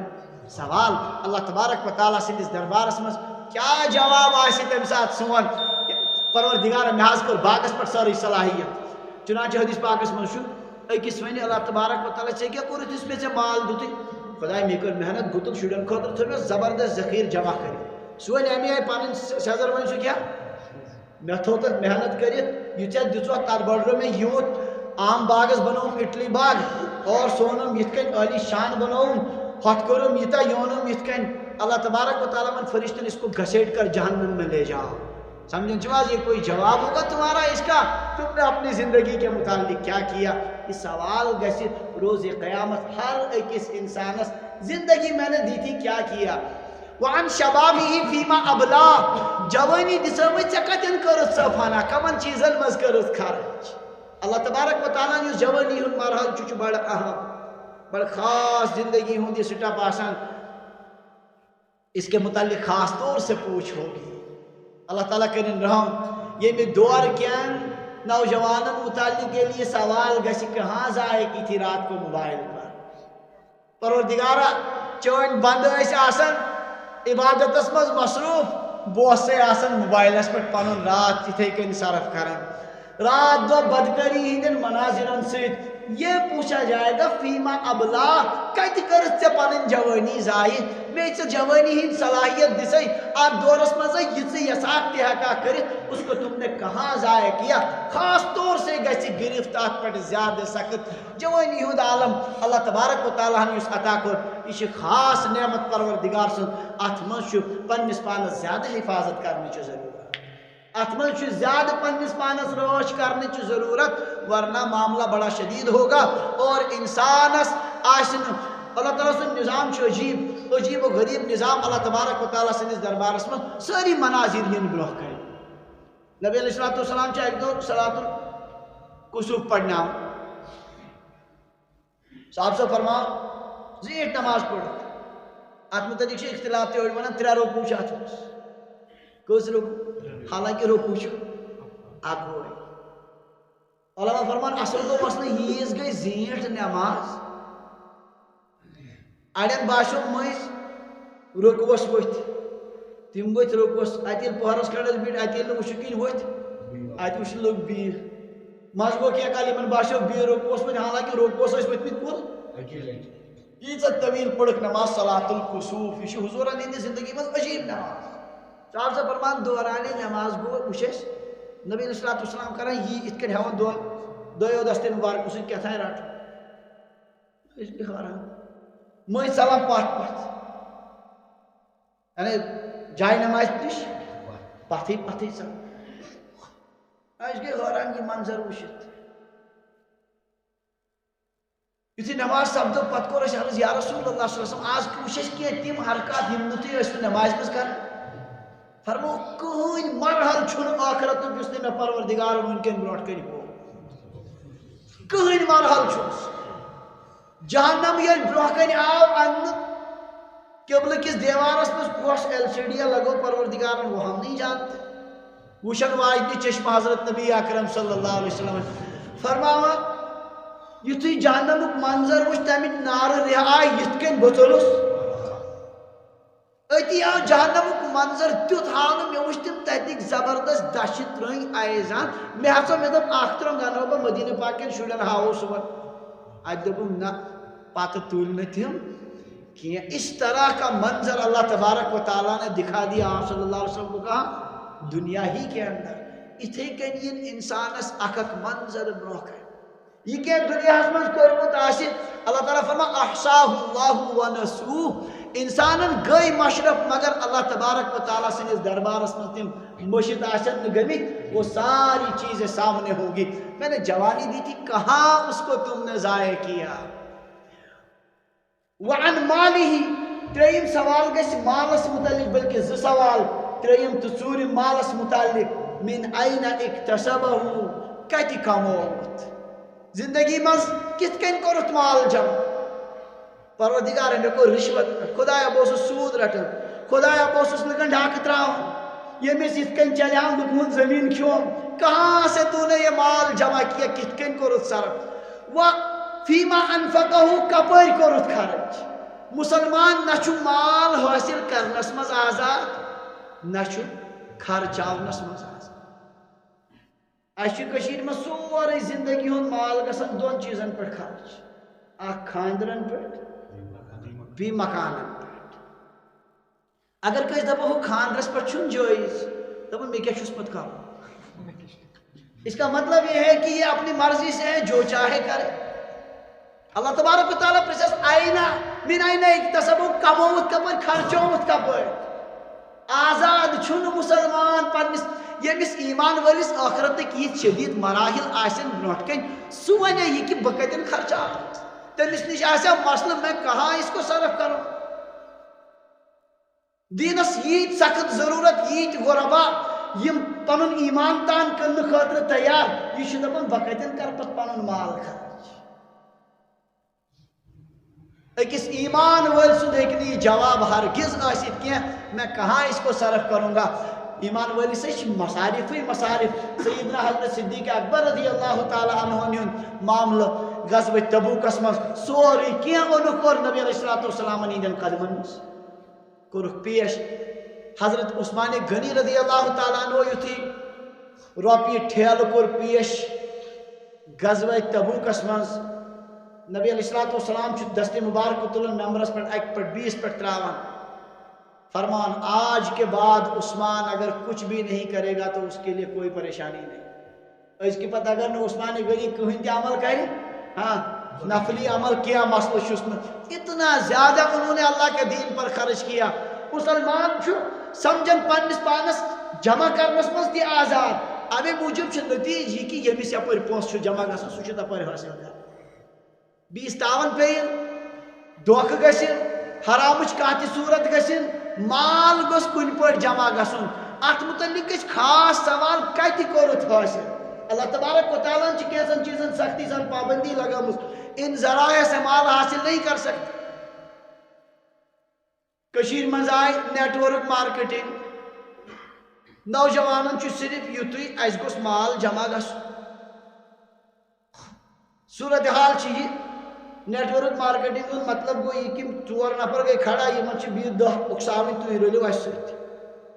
سوال اللہ تبارک و تعالیٰ سندس دربارس مز کیا جواب آسی تم ساتھ سون پروردگار مےٚ حظ کٔر باغس پٮ۪ٹھ سٲرٕے صلاحیت چنانچہ حدیث پاکس منٛز چھُ أکِس وَنہِ اللہ تبارک و تعالیٰ ژےٚ کیٛاہ کوٚرُتھ یُس مےٚ ژےٚ مال دِتُے خۄداے مےٚ کٔر محنت گُتُل شُرٮ۪ن خٲطرٕ تھٲو مےٚ زبردست ذخیٖرٕ جمع کٔرِتھ سُہ وَنہِ اَمے آیہِ پنٕنۍ سیٚزر وَنہِ سُہ کیٛاہ مےٚ تھوٚو تتھ محنت کٔرِتھ یہِ ژےٚ دِژوتھ تتھ بڑرو مےٚ یوٗت عام باغس بنووُم اٹلی باغ اور سونُم یِتھ کٔنۍ عالی شان بنووُم ہۄتھ کوٚرُم یوٗتاہ یونُم یِتھ کٔنۍ اللہ تبارک و تعالیٰ ون فرشتن اس کو گھسیٹ کر جہنم میں لے جاؤ سمجھن چواز یہ کوئی جواب ہوگا تمہارا اس کا تم نے اپنی زندگی کے متعلق کیا کیا یہ سوال گژھِ روز قیامت ہر أکِس انسانس زندگی میں نے دی تھی کیا کیا وعن شبابه فیما ابلا جوانی دِژٲمٕے ژےٚ کتٮ۪ن کٔرٕتھ سۄ فنا کمن چیٖزن منٛز کٔرٕتھ خرچ اللہ تبارک و تعالیٰ یُس جوانی ہُنٛد مرحل چھُ بڑٕ اہم بڑٕ خاص زندگی ہُنٛد یہِ سٹپ آسان اس کے متعلق خاص طور سے پوچھ ہوگی اللہ تعالیٰ کرن رحم یہ میں دور کین نوجوانوں متعلق کے لیے سوال گژھِ کہاں ضائع کی تھی رات کو موبائل پر پروردگارا چون بند ٲسۍ آسان عبادتس منٛز مصروف بوسے آسان موبائلس پٮ۪ٹھ پنُن رات یِتھے کٔنۍ صرف کران رات دۄہ بدکٲری ہٕنٛدٮ۪ن مناظرن سۭتۍ یہ پوچھا جائے گا فیما ابلا کتہِ کٔرٕتھ ژےٚ پنٕنۍ جوانی ضایع بیٚیہِ ژےٚ جوانی ہٕنٛدۍ صلاحیت دِژے اتھ دورس منٛزے یہِ ژٕ یژھان تہِ ہیٚکا کٔرِتھ اس کو تم نے کہاں ضائع کیا خاص طور سے گژھِ گرفت اتھ پٮ۪ٹھ زیادٕ سخت جوانی ہُنٛد عالم اللہ تبارک و تعالیٰ ہن یُس عطا کوٚر یہِ چھِ خاص نعمت پروردگار سُنٛد اتھ منٛز چھُ پننِس پانس زیادٕ حفاظت کرنٕچ ضروٗرت اتھ منٛز چھُ زیادٕ پننِس پانس رٲچھ کرنٕچ ضروٗرت ورنہ معاملہ بڑا شدید ہوگا اور انسانس آسہِ نہٕ اللہ تعالیٰ سُنٛد نظام چھُ عجیب و غریب نظام اللہ تبارک و تعالیٰ سٕنٛدِس دربارس منٛز سٲری مناظر یِن برونٛہہ کنہِ نبی علیہ الصلوۃ والسلام چھُ اکہِ دۄہ صلات الکسوف پرناوان صاحب صٲب فرماو زیٖٹھ نماز پٔرِتھ اتھ متعلق چھِ اختلاف تہِ أڑۍ ونان 3 رکوع چھِ اتھ منٛز کٔژ رکوع حالانکہ رکوع چھُ اکوے علماء فرمان اصل گوٚو مسلہٕ ییٖژ گٔے زیٖٹھ نٮ۪ماز اڑٮ۪ن باسیو مٔنٛزۍ رکوعس ؤتھۍ تِم ؤتھۍ رکوعس اتہِ ییٚلہِ پٔہرس کھنڈس بیٖٹھۍ اتہِ ییٚلہِ نہٕ وٕچھِکھ کِہیٖنۍ ؤتھۍ اتہِ وٕچھِنۍ لٔگۍ بیٖٹھ منٛزٕ گوٚو کینٛہہ کال یِمن باسیو بیٚیہِ رکوعس ؤتھۍ حالانکہ رکوعس ٲسۍ ؤتھمٕتۍ کُل ییژہ طویل پڑھک نماز صلاۃ الکسوف، یہ حضورن ہندِ زندگی مز عجیب نماز. صاحب سے فرمان دوران نماز گو وچھ نبی علیہ الصلوۃ والسلام کران یہ ات کن ہیون دۄیو دستن مبارک سۭتۍ کیٛاہ تھانۍ رٹُن. أسۍ گٔے حٲران مٔنٛزۍ ژلان پتھ پتھ، یعنی جاے نماز نِش پتھٕے پتھٕے ژلان. أسۍ گٔے حٲران یہ منظر وٕچھِتھ. یُتھُے نماز سپدو پتہٕ کوٚر اَسہِ عرض یا رسول اللہ صلی اللہ علیہ وسلم آز وٕچھ اَسہِ کینٛہہ تِم حرکات یِم نہٕ تُہۍ ٲسوٕ نمازِ منٛز کران. فرمو کٕہٕنۍ مرحل چھُنہٕ ٲخرتُک یُس نہٕ مےٚ پروردِگارن وٕنکٮ۪ن برونٛٹھ کَنہِ ہوو. کٕہٕنۍ مرحل چھُنہٕ. جہنم ییٚلہِ برونٛہہ کَنہِ آو اَننہٕ قبلہٕ کِس دیوارس منٛز کۄس LCD لگو پروردِگارن وہ ہم نہیں جانتے. وٕچھن واجنہِ چشمہٕ حضرت نبی اکرم صلی اللہ علیہ وسلم فرماوان یُتھُے جہنمُک منظر وٕچھ تَمِکۍ نارٕ رٮ۪ہہ آے یِتھ کٔنۍ بٔژھلُس. أتی آو جہنمُک منظر تیُتھ ہاونہٕ مےٚ وٕچھ تِم تَتِکۍ زبردست دَچھِ ترٛٲنۍ ایزان. مےٚ دوٚپ اکھ ترٛنٛگ اَنہو بہٕ مدیٖنہ پاک کٮ۪ن شُرٮ۪ن ہاوو صُبحن. اَتہِ دوٚپُم نہ پتہٕ تُلۍ نہٕ تِم کینٛہہ. اس طرح کا منظر اللہ تبارک و تعالیٰ نے دکھا دیا آپ صلی اللہ علیہ وسلم کو کہا دنیا ہی کے اندر. اتھے کن ین انسانس اکھ اکھ منظر برونٛہہ کن یہ کہ دنیا من کورمت آسہِ. اللہ تعالیٰ فرما احصاہ اللہ ونسوہ. انسانن گئی مشرف مگر اللہ تبارک و تعالیٰ سندس دربارس من تم مشت آسن نہ گمت وہ ساری چیزیں سامنے ہوں گی. میں نے جوانی دی تھی کہاں اس کو تم نے ضائع کیا. وعن مالی تریم سوال گژھِ مالس متعلق بلکہ زٕ سوال تریم تو ژوٗرِم مالس متعلق. من این اکتسبہ کتہِ کمووُت زندگی مز کِتھ کٔنۍ کوٚرُتھ مال جمع. پروردگار مےٚ کوٚر رِشوت خدایا بہٕ اوسُس سوٗد رٹان خدایا بہٕ اوسُس لُکن ڈاکہٕ تراوان ییٚمِس یِتھ کٔنۍ چلیٛاو لُکہٕ ہُنٛد زٔمیٖن کھیوٚم. کہاں سے تو نے یہ مال جمع کیا کِتھ کٔنۍ کوٚرُتھ صرف. و فیما انفقہ کپٲرۍ کوٚرُتھ خرچ. مسلمان نہ چھُ مال حٲصِل کرنس منٛز آزاد نہ چھُ خرچاونس منٛز آزاد. اَسہِ چھُ کٔشیٖرِ منٛز سورُے زندگی ہُنٛد مال گژھان دۄن چیٖزن پٮ۪ٹھ خرچ. اکھ خاندرن پٮ۪ٹھ بیٚیہِ مکانن پٮ۪ٹھ. اگر کٲنٛسہِ دپو ہُہ خاندرس پٮ۪ٹھ چھُنہٕ جٲیز دپان مےٚ کیٛاہ چھُس پتہٕ کرُن. اس کا مطلب یہ ہے کہ یہ اپنی مرضی سے ہے جو چاہے کرے. اللہ تبارک و تعالیٰ پرژھٮ۪س آینا من آینا اکتسبہ کمووُتھ کپٲرۍ خرچووُتھ کپٲرۍ. آزاد چھُنہٕ مسلمان پننس ییٚمِس ایمان وٲلِس ٲخرتٕکۍ یِتھ شدیٖد مراحل آسن برونٛٹھ کَنۍ سُہ وَنہِ یہِ کہ بہٕ کتٮ۪ن خرچاو. تٔمِس نِش آسیا مسلہٕ میں کہاں اس کو صرف کروں. دیٖنس ییٖتۍ سخت ضروٗرت ییٖتۍ غربا یِم پنُن ایمان تان کٕننہٕ خٲطرٕ تیار یہِ چھُ دپان بہٕ کتٮ۪ن کرٕ پتہٕ پنُن مال خرچ. أکِس ایمان وٲلۍ سُنٛد ہیٚکہِ نہٕ یہِ جواب ہرگز ٲسِتھ کینٛہہ میں کہاں اس کو صرف کروں گا. ایمان وٲلِس چھِ مصارفٕے مصارف. سیدنا حضرت صدیق اکبر رضی اللہ تعالیٰ عنہ ہُنٛد معاملہٕ غزوہ تبوکس منٛز سورُے کینٛہہ اوٚنُکھ اور نبی علیہ الصلوۃ والسلام ہِنٛدٮ۪ن قدمن منٛز کوٚرُکھ پیش. حضرت عثمان غنی رضی اللہ تعالیٰ عنہ یُتھُے رۄپیہِ ٹھیلہٕ کوٚر پیش غزوہ تبوکس منٛز نبی علیہ الصلوۃ والسلام چھُ دستِ مبارک تُلان ممبرس پٮ۪ٹھ اکہِ پٮ۪ٹھ بیٚیِس پٮ۪ٹھ تراوان فرمان آج کے بعد عثمان اگر کچھ بھی نہیں کرے گا تو اس کے لیے کوئی پریشانی نہیں. اس کے پتہ اگر نہ عثمان غنی کٕہٕنۍ تہِ عمل کرِ ہاں نفلی عمل کیا مسئلہ چھُس نہٕ. اتنا زیادہ انہوں نے اللہ کے دین پر خرچ کیا. مسلمان چھُ سمجھن پننس پانس جمع کرنس منٛز تہِ آزاد. اوے موٗجوٗب چھُ نتیٖجہٕ یہِ کہِ ییٚمِس یپٲرۍ پونٛسہٕ چھُ جمع گژھان سُہ چھُ تپٲرۍ حٲصِل کران. بیٚیِس تاوان پیٚیِن دھوکہٕ گژھِن حرامٕچ کانٛہہ تہِ صوٗرت گژھِن مال گوٚژھ کُنہِ پٲٹھۍ جمع گژھُن. اتھ متعلق گژھِ خاص سوال کتہِ کوٚرُتھ حٲصِل. اللہ تبارک و تعالیٰ چھِ کینٛژن چیٖزن سختی سان پابندی لگٲمٕژ. ان ذرائع سے مال حاصل نہیں کر سکتے. کٔشیٖرِ منٛز آیہِ نیٹ ورک مارکیٹنگ. نوجوانن چھُ صرف یُتُے اسہِ گوٚژھ مال جمع گژھُن. صوٗرتحال چھِ یہِ نیٹ ورک مارکیٹنگ ہُنٛد مطلب گوٚو یہِ کہِ 4 نفر گٔے کھڑا یِمن چھِ بیٚیہِ 10 اُکساوٕنۍ تُہۍ رٔلِو اَسہِ سۭتۍ.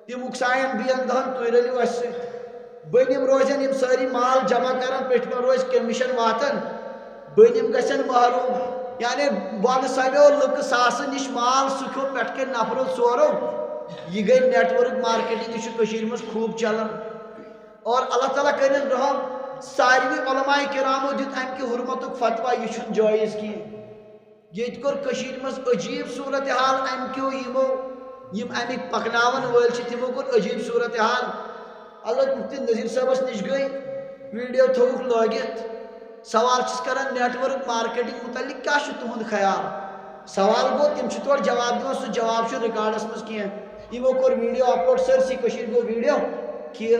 تِم اُکساین بیٚین 10 تُہۍ رٔلِو اَسہِ سۭتۍ. بٔنِم روزن یِم سٲری مال جمع کران پیٚٹھۍ کَن روزِ کٔمِشن واتان بٔنِم گژھن محروٗم. یعنی بۄنہٕ سمیو لُکہٕ ساسہٕ نِش مال سُہ کھیوٚو پٮ۪ٹھٕ کَنۍ نفرو ژورو یہ گئی نیٹ ورک مارکیٹنگ یہ کشیر مز خوب چلان اور اللہ تعالیٰ کرن رحم ساروی علماء کرامو دیت ام کہ حرمتک فتویٰ یہ چھن جائز کی یہ کور کشیر مز عجیب صورتحال ام کیو یمو یم امیک پکناون ول چھ تمو کور عجیب صورتحال اللہ مفتی نذیر صاحبس نش گئی ویڈیو تھوک لگت سوال چھس کران نیٹ ورک مارکیٹنگ متعلق کیا چھ تہند خیال سوال گو تم چھ تور جواب دِوان سُہ جواب چھ ریکارڈس مز کینٛہہ یمو کور ویڈیو اپلوڈ سرسی کشیر گو ویڈیو کہ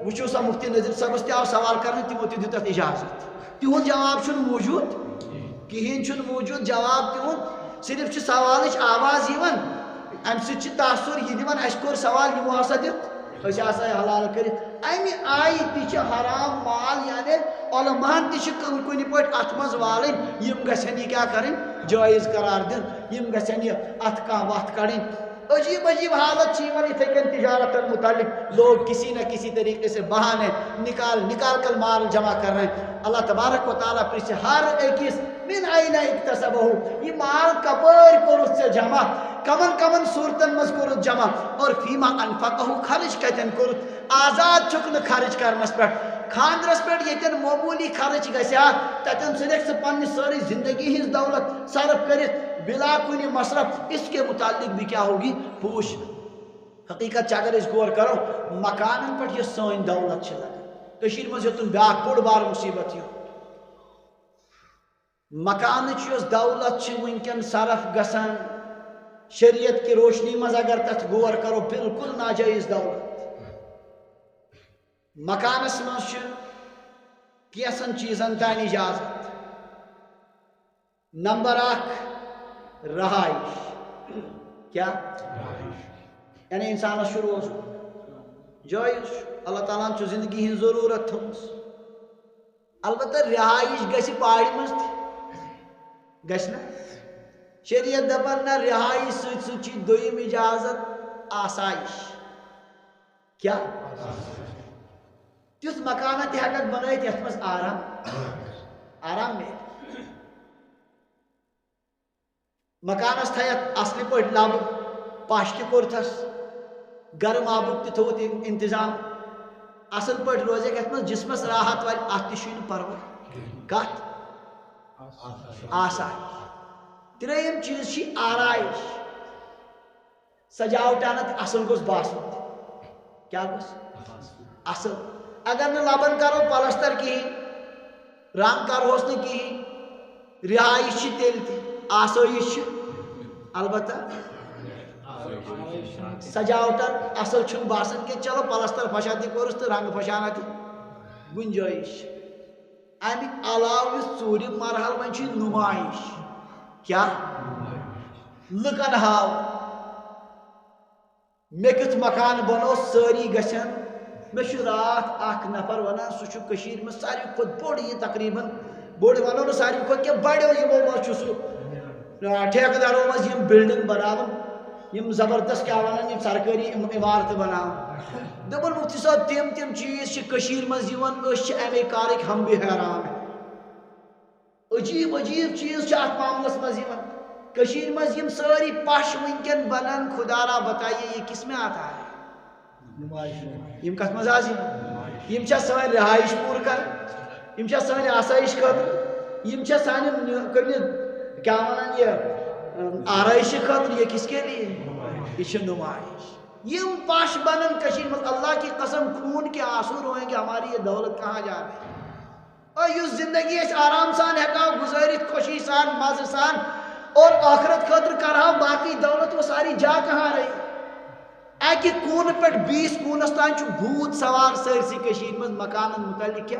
وچھو سا مفتی نذیر صاحبس تہ آو سوال کرنے تمو تہ دیت اجازت تہند جواب چھ موجود کہین چھ موجود جواب تہند صرف چھ سوالچ آواز یوان ام سۭتۍ چھ تاثر یہ دِوان اَسہِ کوٚر سوال یمو ہسا دِت أسۍ ہسا حلال کٔرِتھ امہِ آیہِ تہِ چھِ حرام مال یعنی علماہن تہِ چھِ کُنہِ پٲٹھۍ اتھ منٛز والٕنۍ یم گژھن یہِ کیاہ کرٕنۍ جٲیز قرار دِنۍ یم گژھن یہِ اتھ کانٛہہ وتھ کڑٕنۍ عجیب عجیب حالت چھ یوان اتھے کن تجارت متعلق لوگ کسی نہ کسی طریقے سے بہانے نکال کر مال جمع کر رہے ہیں اللہ تبارک و تعالیٰ پرچھ ہر ایکس من این اکتسبہ یہ مال کپر کورت سے جمع کمن صورتن مز کورت جمع اور فیما انفقہ خرچ کتن کورت آزاد چھک نہ خرچ کرنس پہ خاندرس پہ یتن معمولی خرچ گھا تتن ثھنک سہ پنہ ساری زندگی ہز دولت صرف کرت بلا کن مصرف اس کے متعلق بھی کیا ہوگی پوش حقیقت چ اگر غور کرو مکانن پہ یہ سن دولت لگان مز یوتن بیاکھ بوڑ بار مصیبت یہ مکانچ یس دولت ونکن صرف گسان شریعت کی روشنی مز اگر تت غور کرو بالکل ناجائز دولت مکانس مز کیسن چیزن تان اجازت نمبر 1 رہائش کیا یعنی انسانس روز جائز اللہ تعالیٰ ہن زندگی ہن ضرورت تھمس البتہ رہائش گژھِ پاڑِ منٛز تہِ گژھِ نا شریعت دپان نہ رہائش سۭتۍ سۭتۍ چھِ دوٚیِم اجازت آسائش کیا تیُتھ مکانہ تہِ ہٮ۪ککھ بنٲیِتھ یتھ منٛز آرام میلہِ مکانس تھایتھ اصل پٲٹھۍ لب پش تہِ کوٚرتھس گرم آبُک تہِ تھوٚوُتھ انتظام اصل پٲٹھۍ روزیکھ یتھ منٛز جسمس راحت والہِ اتھ تہِ چھُے نہٕ پرواے کتھ آسائش ترٛیٚیِم چیٖز چھِ آرائش سجاوٹ انت اصل گوٚژھ باسُن کیٛاہ گوٚژھ اصل اگر نہٕ لبن کرو پلستر کہیٖنۍ رنگ کرہوس نہٕ کہیٖنۍ رہائش چھِ تیٚلہِ تہِ آسٲیش البتہ سجاوٹن اصل چھُنہٕ باسان کہ چلو پلستر پھشا تہِ کوٚرُس تہٕ رنگ پھشانہ تہِ گُنجٲیش امیُک علاوٕ یُس ژوٗرِم مرحل وۄنۍ چھُ نُمٲیش کیا لُکن ہاو مےٚ کیُتھ مکان بنو سٲری گژھن مےٚ چھُ راتھ اکھ نفر ونان سُہ چھُ کٔشیٖرِ منٛز ساروی کھۄتہٕ بوٚڑ یہِ تقریٖبن بوٚڑ ونو نہٕ ساروی کھۄتہٕ کینٛہہ بڑیو یِمو منٛز چھُ سُہ ٹھیکہٕ منٛز یِم بِلڈنگ بناوان یِم زبردست کیٛاہ ونان یِم سرکٲری عمارتہٕ بناوان دوٚپُن مفتی صٲب تِم چیٖز چھِ کٔشیٖرِ منٛز یِوان أسۍ چھِ امے کارٕکۍ ہم بھی حیران عجیب عجیب چیٖز چھِ اتھ معاملس منٛز یِوان کٔشیٖرِ منٛز یِم سٲری پش ونکٮ۪ن بنان خدا را بتائیے یہ کس میں آتا ہے یم کتھ منٛز آز یم چھا سٲنۍ رہائش پوٗرٕ کران یم چھا سٲنۍ آسٲیش خٲطرٕ یم چھا سانہِ کُنہِ کیٛاہ ونان یہِ آرٲیشہِ خٲطرٕ یہ کس کے لیے یہ چھِ نمائش یم پش بنن کٔشیٖرِ منٛز اللہ کی قسم خون کے آنسو روئیں گے ہماری یہ دولت کہاں جا رہی اور یُس زندگی أسۍ آرام سان ہٮ۪کہو گُزٲرِتھ خوشی سان مزٕ سان اور آخرت خٲطرٕ کرہو باقی دولت وہ ساری جا کہاں رہی اکہ کوٗنہٕ پٮ۪ٹھ بیٚیِس کوٗنس تام چھُ بھوٗت سوار سٲرسٕے کٔشیٖرِ منٛز مکانن متعلق کیا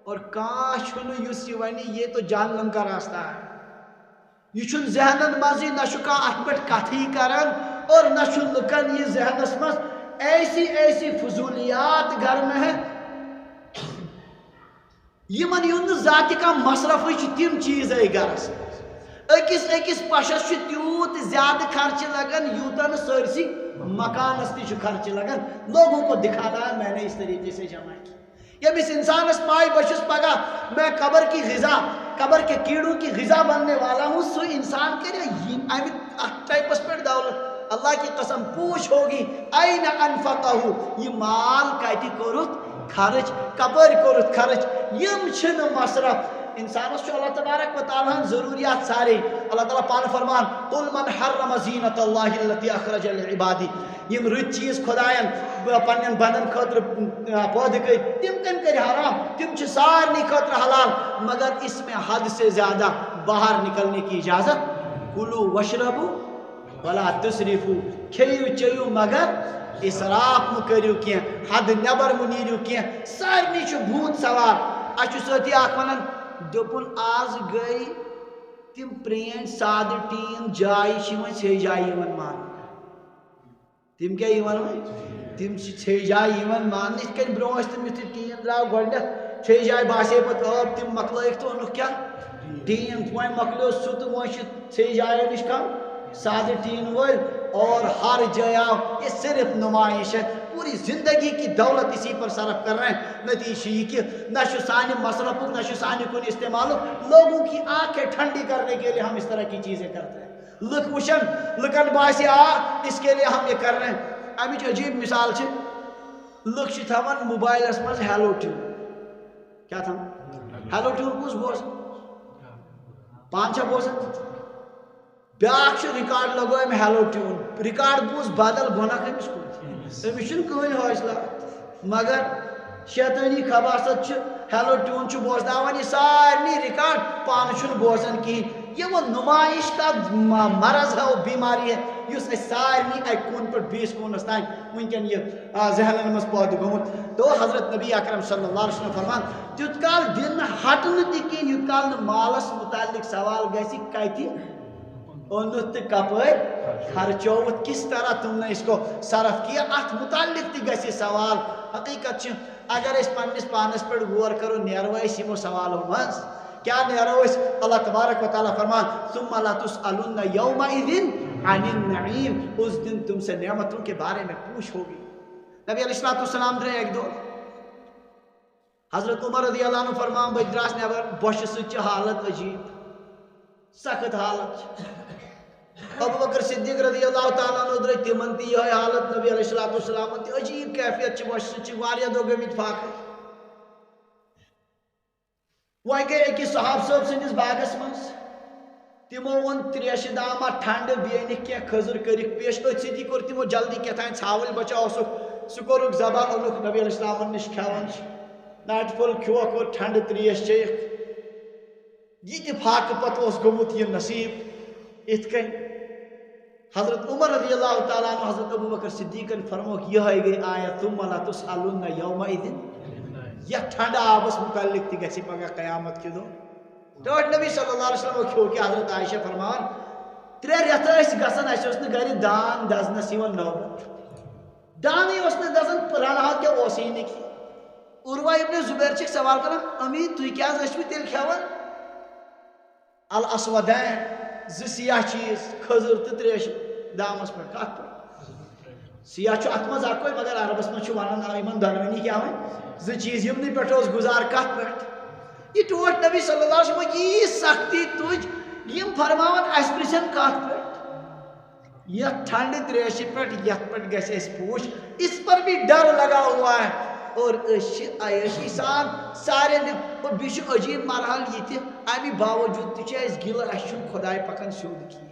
اور کانٛہہ چھُنہٕ یُس یہِ وَنہِ یہ تو جہنم کا راستہ ہے یہ چھُنہٕ ذہنن منٛزٕے نہ چھُ کانٛہہ اتھ پٮ۪ٹھ کتھٕے کران اور نہ چھُ لُکن یہ ذہنس منٛز ایسی فضولیات گھر میں ہے یمن یُن نہٕ ذاتہِ کانٛہہ مصرفٕے چھُ تِم چیٖزے گرس أکِس پشس چھُ تیوٗت زیادٕ خرچہِ لگان یوٗتاہ نہٕ سٲرسٕے مکانس تہِ چھُ خرچہِ لگان لوگوں کو دکھانا ہے میں نے اس طریقے سے جمع کی یمس انسانس پائے بچس پگہ میں قبر کی غذا قبر کے کیڑوں کی غذا بننے والا ہوں، سو انسان کرے امہ ٹائپس پہ دولت، اللہ کی قسم پوچھ ہوگی این انفقہ، یہ مال کتی کورت خرچ، کپر کورت خرچ، یم چھن مصرف انسانس چھو اللہ تبارک و تعالیٰ ضروریات سارے اللہ تعالیٰ پان فرمان قل من حرم زینت اللہ التی اخرج لعبادی، یم رت چیز خدایان پنن بندن خاطر پود کر تم کم کر حرام، تم چھ سارنی خاطر حلال، مگر اس میں حد سے زیادہ باہر نکلنے کی اجازت، کلو وشربو ولا تسرفو، کھیو چیو مگر اسراف مہ کریو کی، حد نبر مہ نیرو کی، سارنی چھ بھوت سوال۔ اچھو ساتھی آکھ ونن دوپن آز گئی تم پرین ساد ٹین جائی چھ سی جائی مان، تم کیا تم چھ جائی مان، ات کن برو تم یتھ ٹین درو گۄڈنیتھ چھ جائی باسے پتہ آب تم مکلائک تو انک کیا ٹین، وۄنۍ مکلیو سہ تو وۄنۍ چھ چھ جائی نش کم سادہ ٹین ول، اور ہر جگہ یہ صرف نمائش ہے، پوری زندگی کی دولت اسی پر صرف کر رہے ہیں، نتیجہ یہ کہ نہ سانہ مصرف نہ سانہ کن استعمال، لوگوں کی آنکھیں ٹھنڈی کرنے کے لیے ہم اس طرح کی چیزیں کرتے ہیں، لک وشن لکن باسے اس کے لیے ہم یہ کر رہے ہیں۔ امچ عجیب مثال ہے، لک تھوان موبائلس مز ہیلو ٹیون، کیا تھا ہیلو ٹیون کس بوز پان چھا بوزن، بیاکھ ریکارڈ لگو ام ہیلو ٹیون، ریکارڈ بوز بدل گناہ کمس کن، امس کہین حوصلہ، مگر شیطانی خباست ہیلو ٹیون بوزناون یہ سارنی ریکارڈ، پان چھ بوزن کہین، یہ وہ نمائش کا مرض ہے، وہ بیماری ہے اس سارنی اک کون پہ بیس کونس تین ونکن یہ ذہنن مز پود گومت۔ تو حضرت نبی اکرم صلی اللہ علیہ وسلم فرمان تیت کال دن ہٹن تکین یوت کال مالس متعلق سوال گسی کتی اونت کپر خرچوت، کس طرح تم نے اس کو صرف کیا، ات متعلق تی گسی سوال۔ حقیقت اگر اس پنس پانس پر غور کرو نیرو اس یمو سوالو مز، کیا نیرو اس، اللہ تبارک و تعالیٰ فرمان ثم لا تسألن یومئذ عن النعیم، اس دن تم سے نعمتوں کے بارے میں پوچھ ہوگی۔ نبی علیہ السلام درے ایک دور، حضرت عمر رضی اللہ عنہ فرمان بجراس نبر بوش سچ حالت عجیب سخت حالت، ابو بکر صدیق رضی اللہ تعالیٰ عنہ درے تمن تی یہ حالت، نبی علیہ السلام تی عجیب کیفیت چھ بوش سچ واریہ دو گمت فاقر۔ وہ گئی اکس صحاب صاحب سندس باغس مز، تمو ون تریش داما ٹھنڈ بیہ کی کھزر کرک پیش، ات سی کور تمو جلدی کتان ژھاول بچا اوسک سہ کورک ذبح، اونک نبی علیہ السلام نش کھیون، ناٹ پھل کھوک اور ٹھنڈ تریش چیک، یہ فاقہ پتہ اس گومت یہ نصیب ات کن۔ حضرت عمر رضی اللہ تعالیٰ عنہ حضرت ابو بکر صدیقن فرموک یہ گئی آیت ثم لا تسألن یومئذ، یہ ٹھنڈ آبس متعلق تی گسی پگہ قیامت کی دو۔ ٹوٹ نبی صلی اللہ علیہ وسلم کھو کہ حضرت عائشہ فرمان ترے ریت گھن اس گھر دان دزنس نوبت، دانے دزن رنہ کیا اس نکی۔ عروہ ابن زبیر چھ سوال کران امی تھی کیا تیل کھیون، الاسودین ز سیاہ چیز کھزر تو تریش دامس پہ کت پہ سیاہ چھ ات مز اکوے، مگر عربس مز ونان ان دونونی کیا ز چیز یمنی پہ گزار کت پہ یہ ٹوٹ نبی صلی اللہ علیہ وسلم یہ سختی تج یم فرماون اس پرچن کت پہ یہ ٹھنڈ تریش پہ یت پہ گھس اس پوچھ، اس پر بھی ڈر لگا ہوا ہے، اور عیشی سان سارے اور بیش عجیب مرحل یہ امی باوجود تہ اس گل اس خدائے پکن سیود کی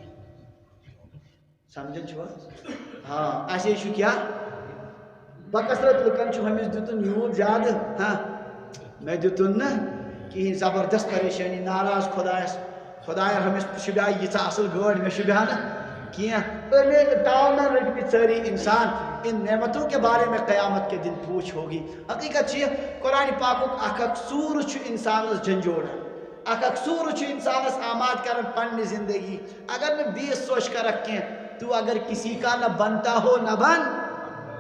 سمجھن چھو، ہاں اسے کیا بکثرت لکن ہمس دتن یوت زیادہ، ہاں میں دتن نا کہیں زبردست پریشانی، ناراض خدایس، خدایا ہمس شبہ یہ اصل گاڑ میں شبہ نا کیا تاؤ نہ رٹمت ساری انسان، ان نعمتوں کے بارے میں قیامت کے دن پوچھ ہوگی۔ حقیقت یہ قرآن پاک اخ سور انسانس جھنجھوڑ، اخ سور انسانس آماد کرن پنہ زندگی، اگر میں بیس سوچ کر رکھیں تو اگر کسی کا نہ بنتا ہو نہ بن،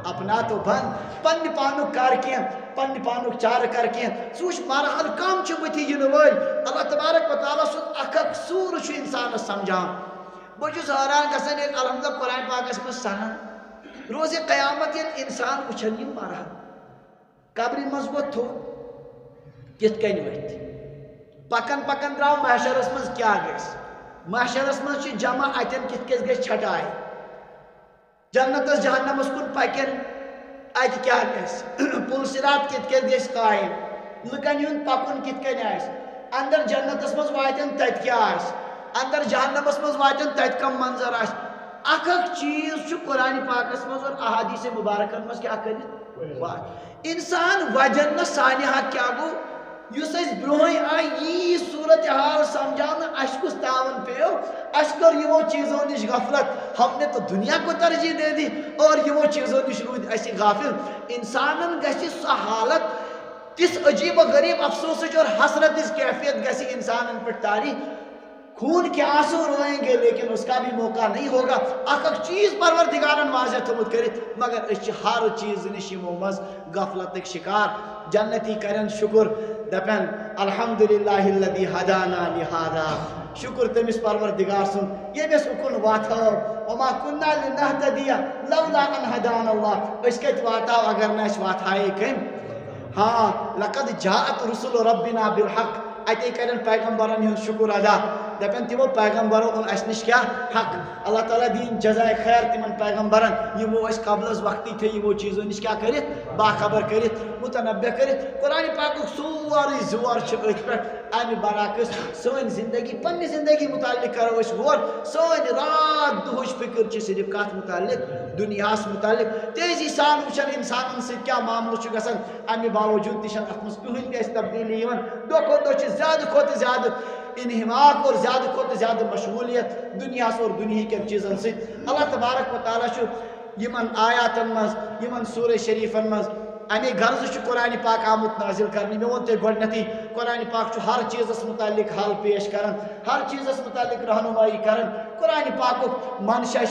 اپنا تو بن، پن پانک کر کی، پن پانک چار کر کی، سوچ مرحل کم بتی ین ول، اللہ تبارک و تعالیٰ سن اخ سور انسانس سمجھان۔ بہت حیران گھان الحمدللہ قرآن پاکس مز سنان روز قیامت یل انسان وچھن یم مرحل، قبر مز وہ تھو کت کن ورت پکن پکن درو محشرس مز کیا گژھِ محشرس مز جمع اتن کت کس گژھِ چھٹاے جنتس جہنمس کن پکن ات کیا گژھِ پل صراط کت کس گژھِ قائم لکن ہند پکن کت کن آسہِ اندر جنتس مز واتن تت کیا آسہِ اندر جہنمس مز واتن تت کم منظر آسہِ اکھ اکھ چیز چھُ قرآن پاکس مز اور احادیث مبارکن مز کیا کٔرِتھ انسان وجن نہ سانہِ حق کیا گو یُس أسۍ برونٛہٕے آیہِ یی صورت حال سمجھاونہٕ اَسہِ کُس تاون پیٚو اَسہِ کٔر یِمو چیٖزو نِش غفلت ہم نے تو دنیا کو ترجیح دے دی اور یِمو چیٖزو نِش روٗدۍ أسۍ غافل انسانن گژھِ سۄ حالت تِژھ عجیب و غریب افسوسٕچ اور حسرتٕچ کیفیت گژھِ انسانن پٮ۪ٹھ طاری خون کے آنسو روئیں گے لیکن اس کا بھی موقع نہیں ہوگا اکھ اکھ چیز پروردگارن واضح تھومت کرت مگر اس ہر چیز نش یمو مز غفلتک شکار جنتی کرن شکر دپن الحمدللہ الذی ہدانا لہذا شکر تمس پروردگار سن یمس اکن واتھو وما كنا لنهتدی لولا ان ہدانا اللہ اس کت واتاو اگر نہ اس واتھائے کم ہاں لقد جاءت رسل ربنا بالحق اتے کرن پیغمبرن ہن شکر ادا دپن تمو پیغمبرو ان اس نش کیا حق اللہ تعالیٰ دین جزائے خیر تمن پیغمبرن یمو اس قبل از وقتی تھے یمو چیزو نش کیا کرت باخبر کرت متنبع کرت قرآن پاک سوری زور چھ ات پہ امہ برعکس سن زندگی پنہ زندگی متعلق کرو اس غور سن رات دہش فکر چھ صرف کت متعلق دنیاس متعلق تیزی سان وچن انسانن ست کیا معاملہ چھ گژھان امہ باوجود تہ ات مز کہین تہ تبدیلی یوان دہ کھوتہ دہ چھ زیادہ کھوتہ زیادہ انہماک اور زیادہ کھوتہ زیادہ مشغولیت دنیاس اور دنیا کن چیزن ست اللہ تبارک و تعالیٰ چھ یمن آیاتن مز یمن سورہ شریفن مز امی غرض قرآن پاک آمت نازل کرنی میں ون تھی گۄڈنیتھٕے قرآن پاک ہر چیزس متعلق حل پیش کران ہر چیزس متعلق رہنمائی کران قرآن پاک منشا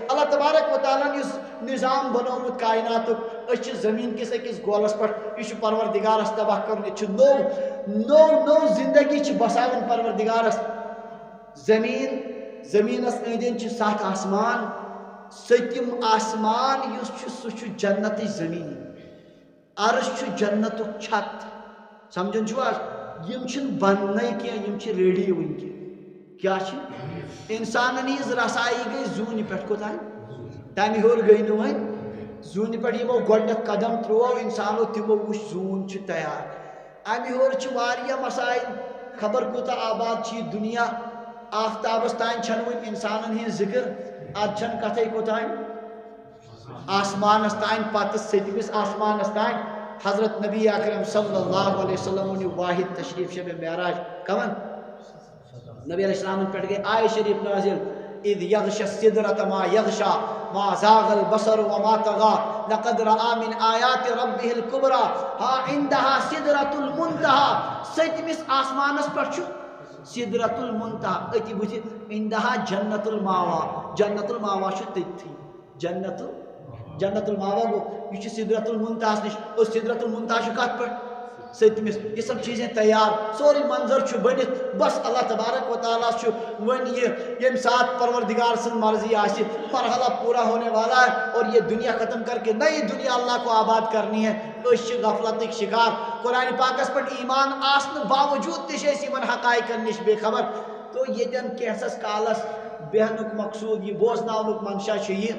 اللہ تبارک و تعالیٰ یس نظام بنومت کائناتک اس زمین کس اکس گولس پہ یہ پروردگارس تباہ کرن نو نو نو زندگی بساون پروردگارس زمینس اندین 7 آسمان 7م آسمان سہ جنت زمین عرش جنت چھت سمجھن یم بننے کی ریڈی ونکہ کیا انسانن ہز رسائی گئی زون پہ کوتان تمہ ہور گئی نا ون زون پہ یمو گۄڈنیتھ قدم ترو انسانو تمو وچ زون تیار امہ ہور مسائل خبر کوتا آباد دنیا آفتابس تان چھن ون انسانن ہز ذکر اد چھن کتھے کوتان آسمانس تان پتہ 7مس آسمانس تان حضرت نبی اکرم صلی اللہ علیہ وسلم واحد تشریف شب معراج کمن نبی علیہ السلام پہ گئی آئے شریف نازل اذ یغشى السدرة ما یغشى ما زاغ البصر وما طغى لقد رأى من آیات ربه الكبرى ها عندها سدرة المنتهى 7مس آسمانس پہ سدرة المنتهى اتی بوتھ عندها جنت الماوا جنت الماوا تھی جنت الماوا گو یہ سدرت المنتہا نش اور سدرت المنتہا کت پہ 7مس یہ سب چیزیں تیار سوری منظر بنت بس اللہ تبارک و تعالیٰ ون یہ یم ساتھ پروردگار سن مرضی آسہ مرحلہ پورا ہونے والا ہے اور یہ دنیا ختم کر کے نئی دنیا اللہ کو آباد کرنی ہے اس غفلت شکار قرآن پاکس پہ ایمان آسن باوجود تش یمن حقائق نش بے خبر تو یتن کینسس کالس بیہنک مقصود یہ بوزناونک منشا یہ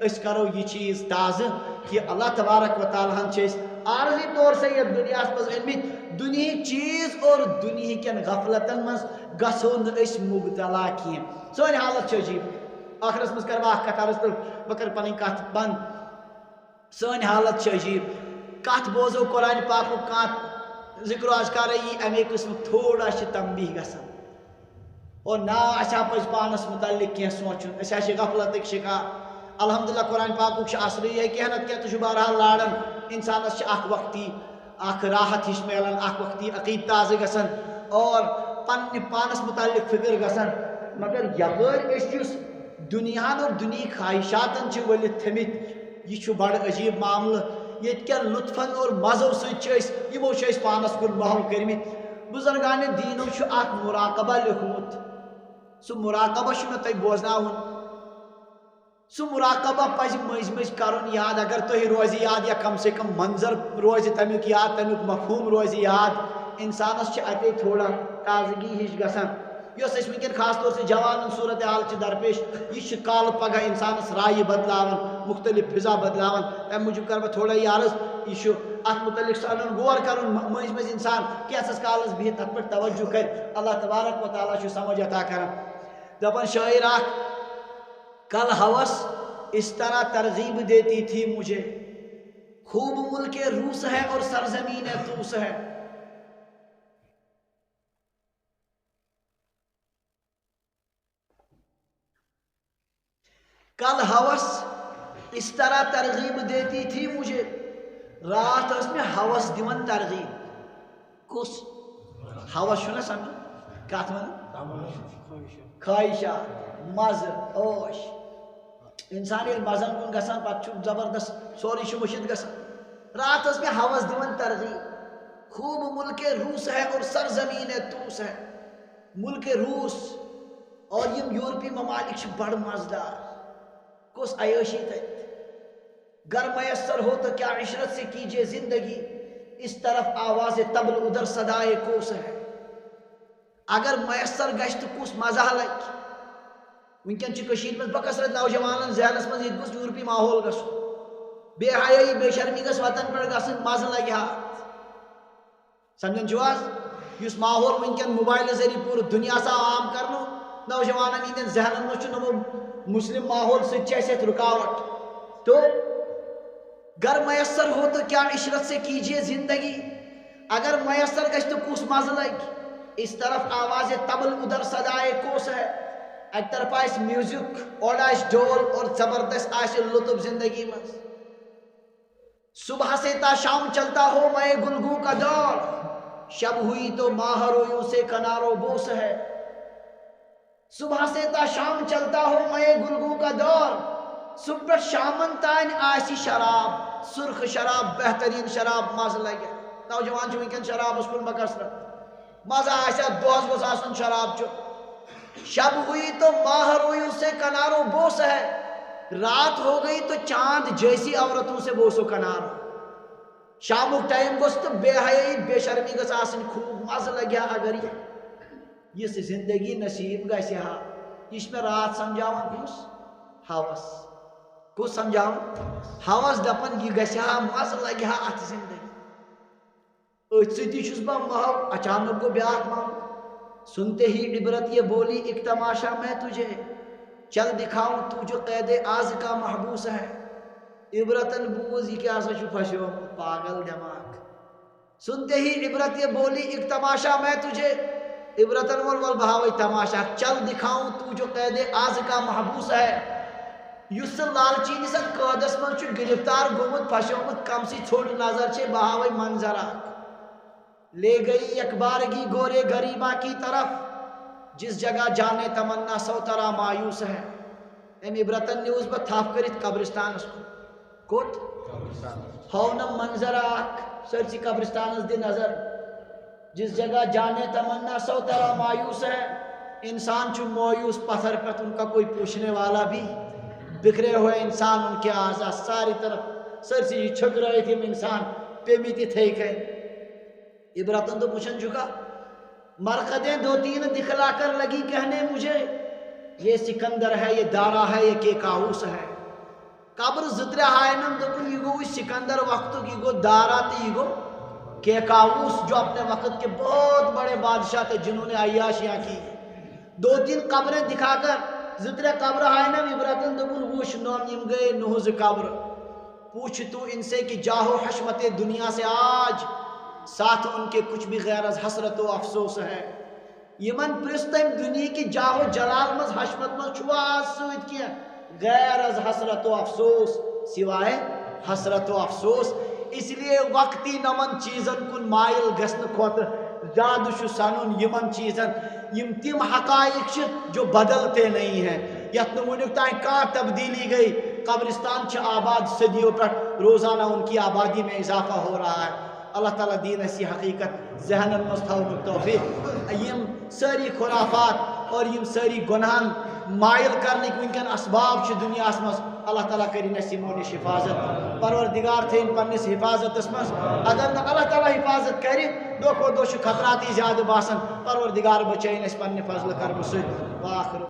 اس کرو یہ چیز تازہ کہ اللہ تبارک و تعالیٰ عارضی طور سے یہ دنیا مز انمت دنیا چیز اور دنیا کن غفلتن مز گھو اس مبتلا کی سن حالت عجیب آخرس مز کر بہ کت عرض تو بہ کر پن کت بند سن حالت عجیب کت بوزو قرآن پاک کت ذکر و اذکار یہ امی قسم تھوڑا تنبیہ گژھان اور نا اچھا پز پانس متعلق کی سوچن اچھا غفلتک شکار الحمدللہ قرآن پاک اصل یہ کہ نت کیا تو بہرحال لارن انسانس اخ وقتی اخ راحت ہش ملان اخ وقتی عقید تازہ گژھان اور پنہ پانس متعلق فکر گژھان مگر یپر اس دنیا اور دنیا خواہشاتن ولت تھمت یہ بڑ عجیب معاملہ یت کیا لطفن اور مزو سمو پانس کن محل کرمت بزرگان دینو اخ مراقبہ لیکھمت سہ مراقبہ مے تھی بوزن سہ مراقبہ پز مز مز کرن یاد اگر تھی روزی یاد یا کم سے کم منظر روز تمیک یاد تمیک مفہوم روزی یاد انسانس اتے تھوڑا تازگی ہش گژھان یس اس ونکن خاص طور سے جوان صورت حال درپیش یہ کال پگہ انسانس رائے بدلاون مختلف فضا بدلاون تمہ موجود کر تھوڑا یہ عرض یہ ات متعلق سن غور کر مز مز انسان کیسس کالس بہت تر پہ توجہ کر اللہ تبارک و تعالیٰ سمجھ عطا کر دپان شاعر اخ کل ہوس اس طرح ترغیب دیتی تھی مجھے خوب ملک روس ہے اور سرزمین طوس ہے کل ہوس اس طرح ترغیب دیتی تھی مجھے رات اس میں ہوس دیون ترغیب کس ہوس چھنا سمجھ کت ون خواہشات مزہ عوش انسان یل مزن کن گژھان پتہ زبردست سوری مشد گژھان رات اس میں ہوس دیون ترغیب خوب ملک روس ہے اور سرزمین طوس ہے ملک روس اور یم یورپی ممالک بڑ مزدار کس عیاشی تت گر میسر ہو تو کیا عشرت سے کیجیے زندگی اس طرف آواز طبل ادھر صدائے کوس ہے اگر میسر گژھِ تو کس مزہ لگ ونکن مز بکثرت نوجوان ذہنس مز یہ گوس یورپی ماحول گھن بے حیائی بے شرمی گھس وطن پہ گھن مزہ لگہ ہاتھ سمجھان چھو اس ماحول ونکن موبائل ذریعہ پورا دنیا سا عام کرنو نوجوان ہندین ذہنن مز نمو مسلم ماحول سے رکاوٹ تو گر میسر ہو تو کیا عشرت سے کیجیے زندگی اگر میسر گژھِ تو کس مزہ لگ اس طرف آواز طبل ادھر صدائے کوس ہے ایک طرف آس میوزک اور آس ڈول اور زبردست آس لطف زندگی مز صبح سے تا شام چلتا ہو میں گلگوں کا دور شب ہوئی تو ماہ رویوں سے کنارو بوس ہے صبح سے تا شام چلتا ہو میں گلگوں کا دور صبح شامن تان آسی شراب سرخ شراب بہترین شراب مزہ لگے نوجوان ونکن شراب اس کن بکثرت مزہ آسیا دہس گوس آسن شراب شب ہوئی تو ماہ رویوں سے کنارو بوس ہے رات ہو گئی تو چاند جیسی عورتوں سے بوسو کنارو شام ٹائم گوس تو بے حیائی بے شرمی گس آسن خوب مزہ لگیا اگر یہ زندگی نصیب گژھِ ہا یہ میں رات سمجھاوان کس ہوس کس سمجھاوان ہوس دپان یہ گژھِ ہا مزہ لگہِ ہا ات زندگی ات ستی چھس بہ محو اچانک گو بیاکھ معاملہ سنتے ہی عبرت یہ بولی ایک تماشا میں تجھے چل دکھاؤں تو جو قید آز کا محبوس ہے عبرتن بوز یہ کیا سا پھنسو پاگل دماغ سنتے ہی عبرت یہ بولی ایک تماشا میں تجھے عبرتن ول بہاوی تماشا چل دکھاؤں تو جو قید آز کا محبوس ہے یس لالچی نسد قیدس من گرفتار گومت پھسومت کم سی ژھوٹ نظر چھے بہاوی منظرہ لے گئی اکبارگی گورے غریبہ کی طرف جس جگہ جانے تمنا سوترا مایوس ہے ام عبرتن نیوز بہ تھپ کرت قبرستانس کوت ہونم منظر اخ سرسی قبرستانس دی نظر جس جگہ جانے تمنا سوترا مایوس ہے انسان چھ مایوس پتھر پہ ان کا کوئی پوچھنے والا بھی بکھرے ہوئے انسان ان کے اعضاء ساری طرف سرسی چھکرائے تھے انسان پیمیتی تھے کہ عبرتن تو پوچھن چکا مرقدیں دو تین دکھلا کر لگی کہنے مجھے یہ سکندر ہے یہ دارا ہے یہ کیکاؤس ہے قبر زدر ہائنم دکن یہ گو سکندر وقت کی گو دارا تی گو کیکاؤس جو اپنے وقت کے بہت بڑے بادشاہ تھے جنہوں نے عیاشیاں کی دو تین قبریں دکھا کر زدر قبر ہائنم عبرتن دکن وش نوم یم گئے نوز قبر پوچھ تو ان سے کہ جاہو حشمت دنیا سے آج ساتھ ان کے کچھ بھی غیر از حسرت و افسوس ہے یمن پرستم دنیا کی جاہو جلال مز حشمت مز چھواز سوید کیا غیر از حسرت و افسوس سوائے حسرت و افسوس اس لیے وقتی نمن چیزن کن مائل گسن کھوت زیادہ شو سنن یمن چیزن یم تم حقائق جو بدلتے نہیں ہیں یت نمونک تائیں کہاں تبدیلی گئی قبرستان چھ آباد صدیوں پر روزانہ ان کی آبادی میں اضافہ ہو رہا ہے اللہ تعالیٰ دین ایسی حقیقت ذہن المستحب توفیق یم ساری خرافات اور یم ساری گناہن مائل کرنے ونکن اسباب دنیا مز اللہ تعالیٰ کرین اس یمو نش حفاظت پروردگار تھین پنس حفاظتس مز اگر نہ اللہ تعالیٰ حفاظت کرِ دۄہ کھۄتہٕ دۄہ چھُ خطراتی زیادٕ باسان پروردگار بچٲیِن اس پننہِ فضلہٕ کرمہٕ سۭتۍ واخر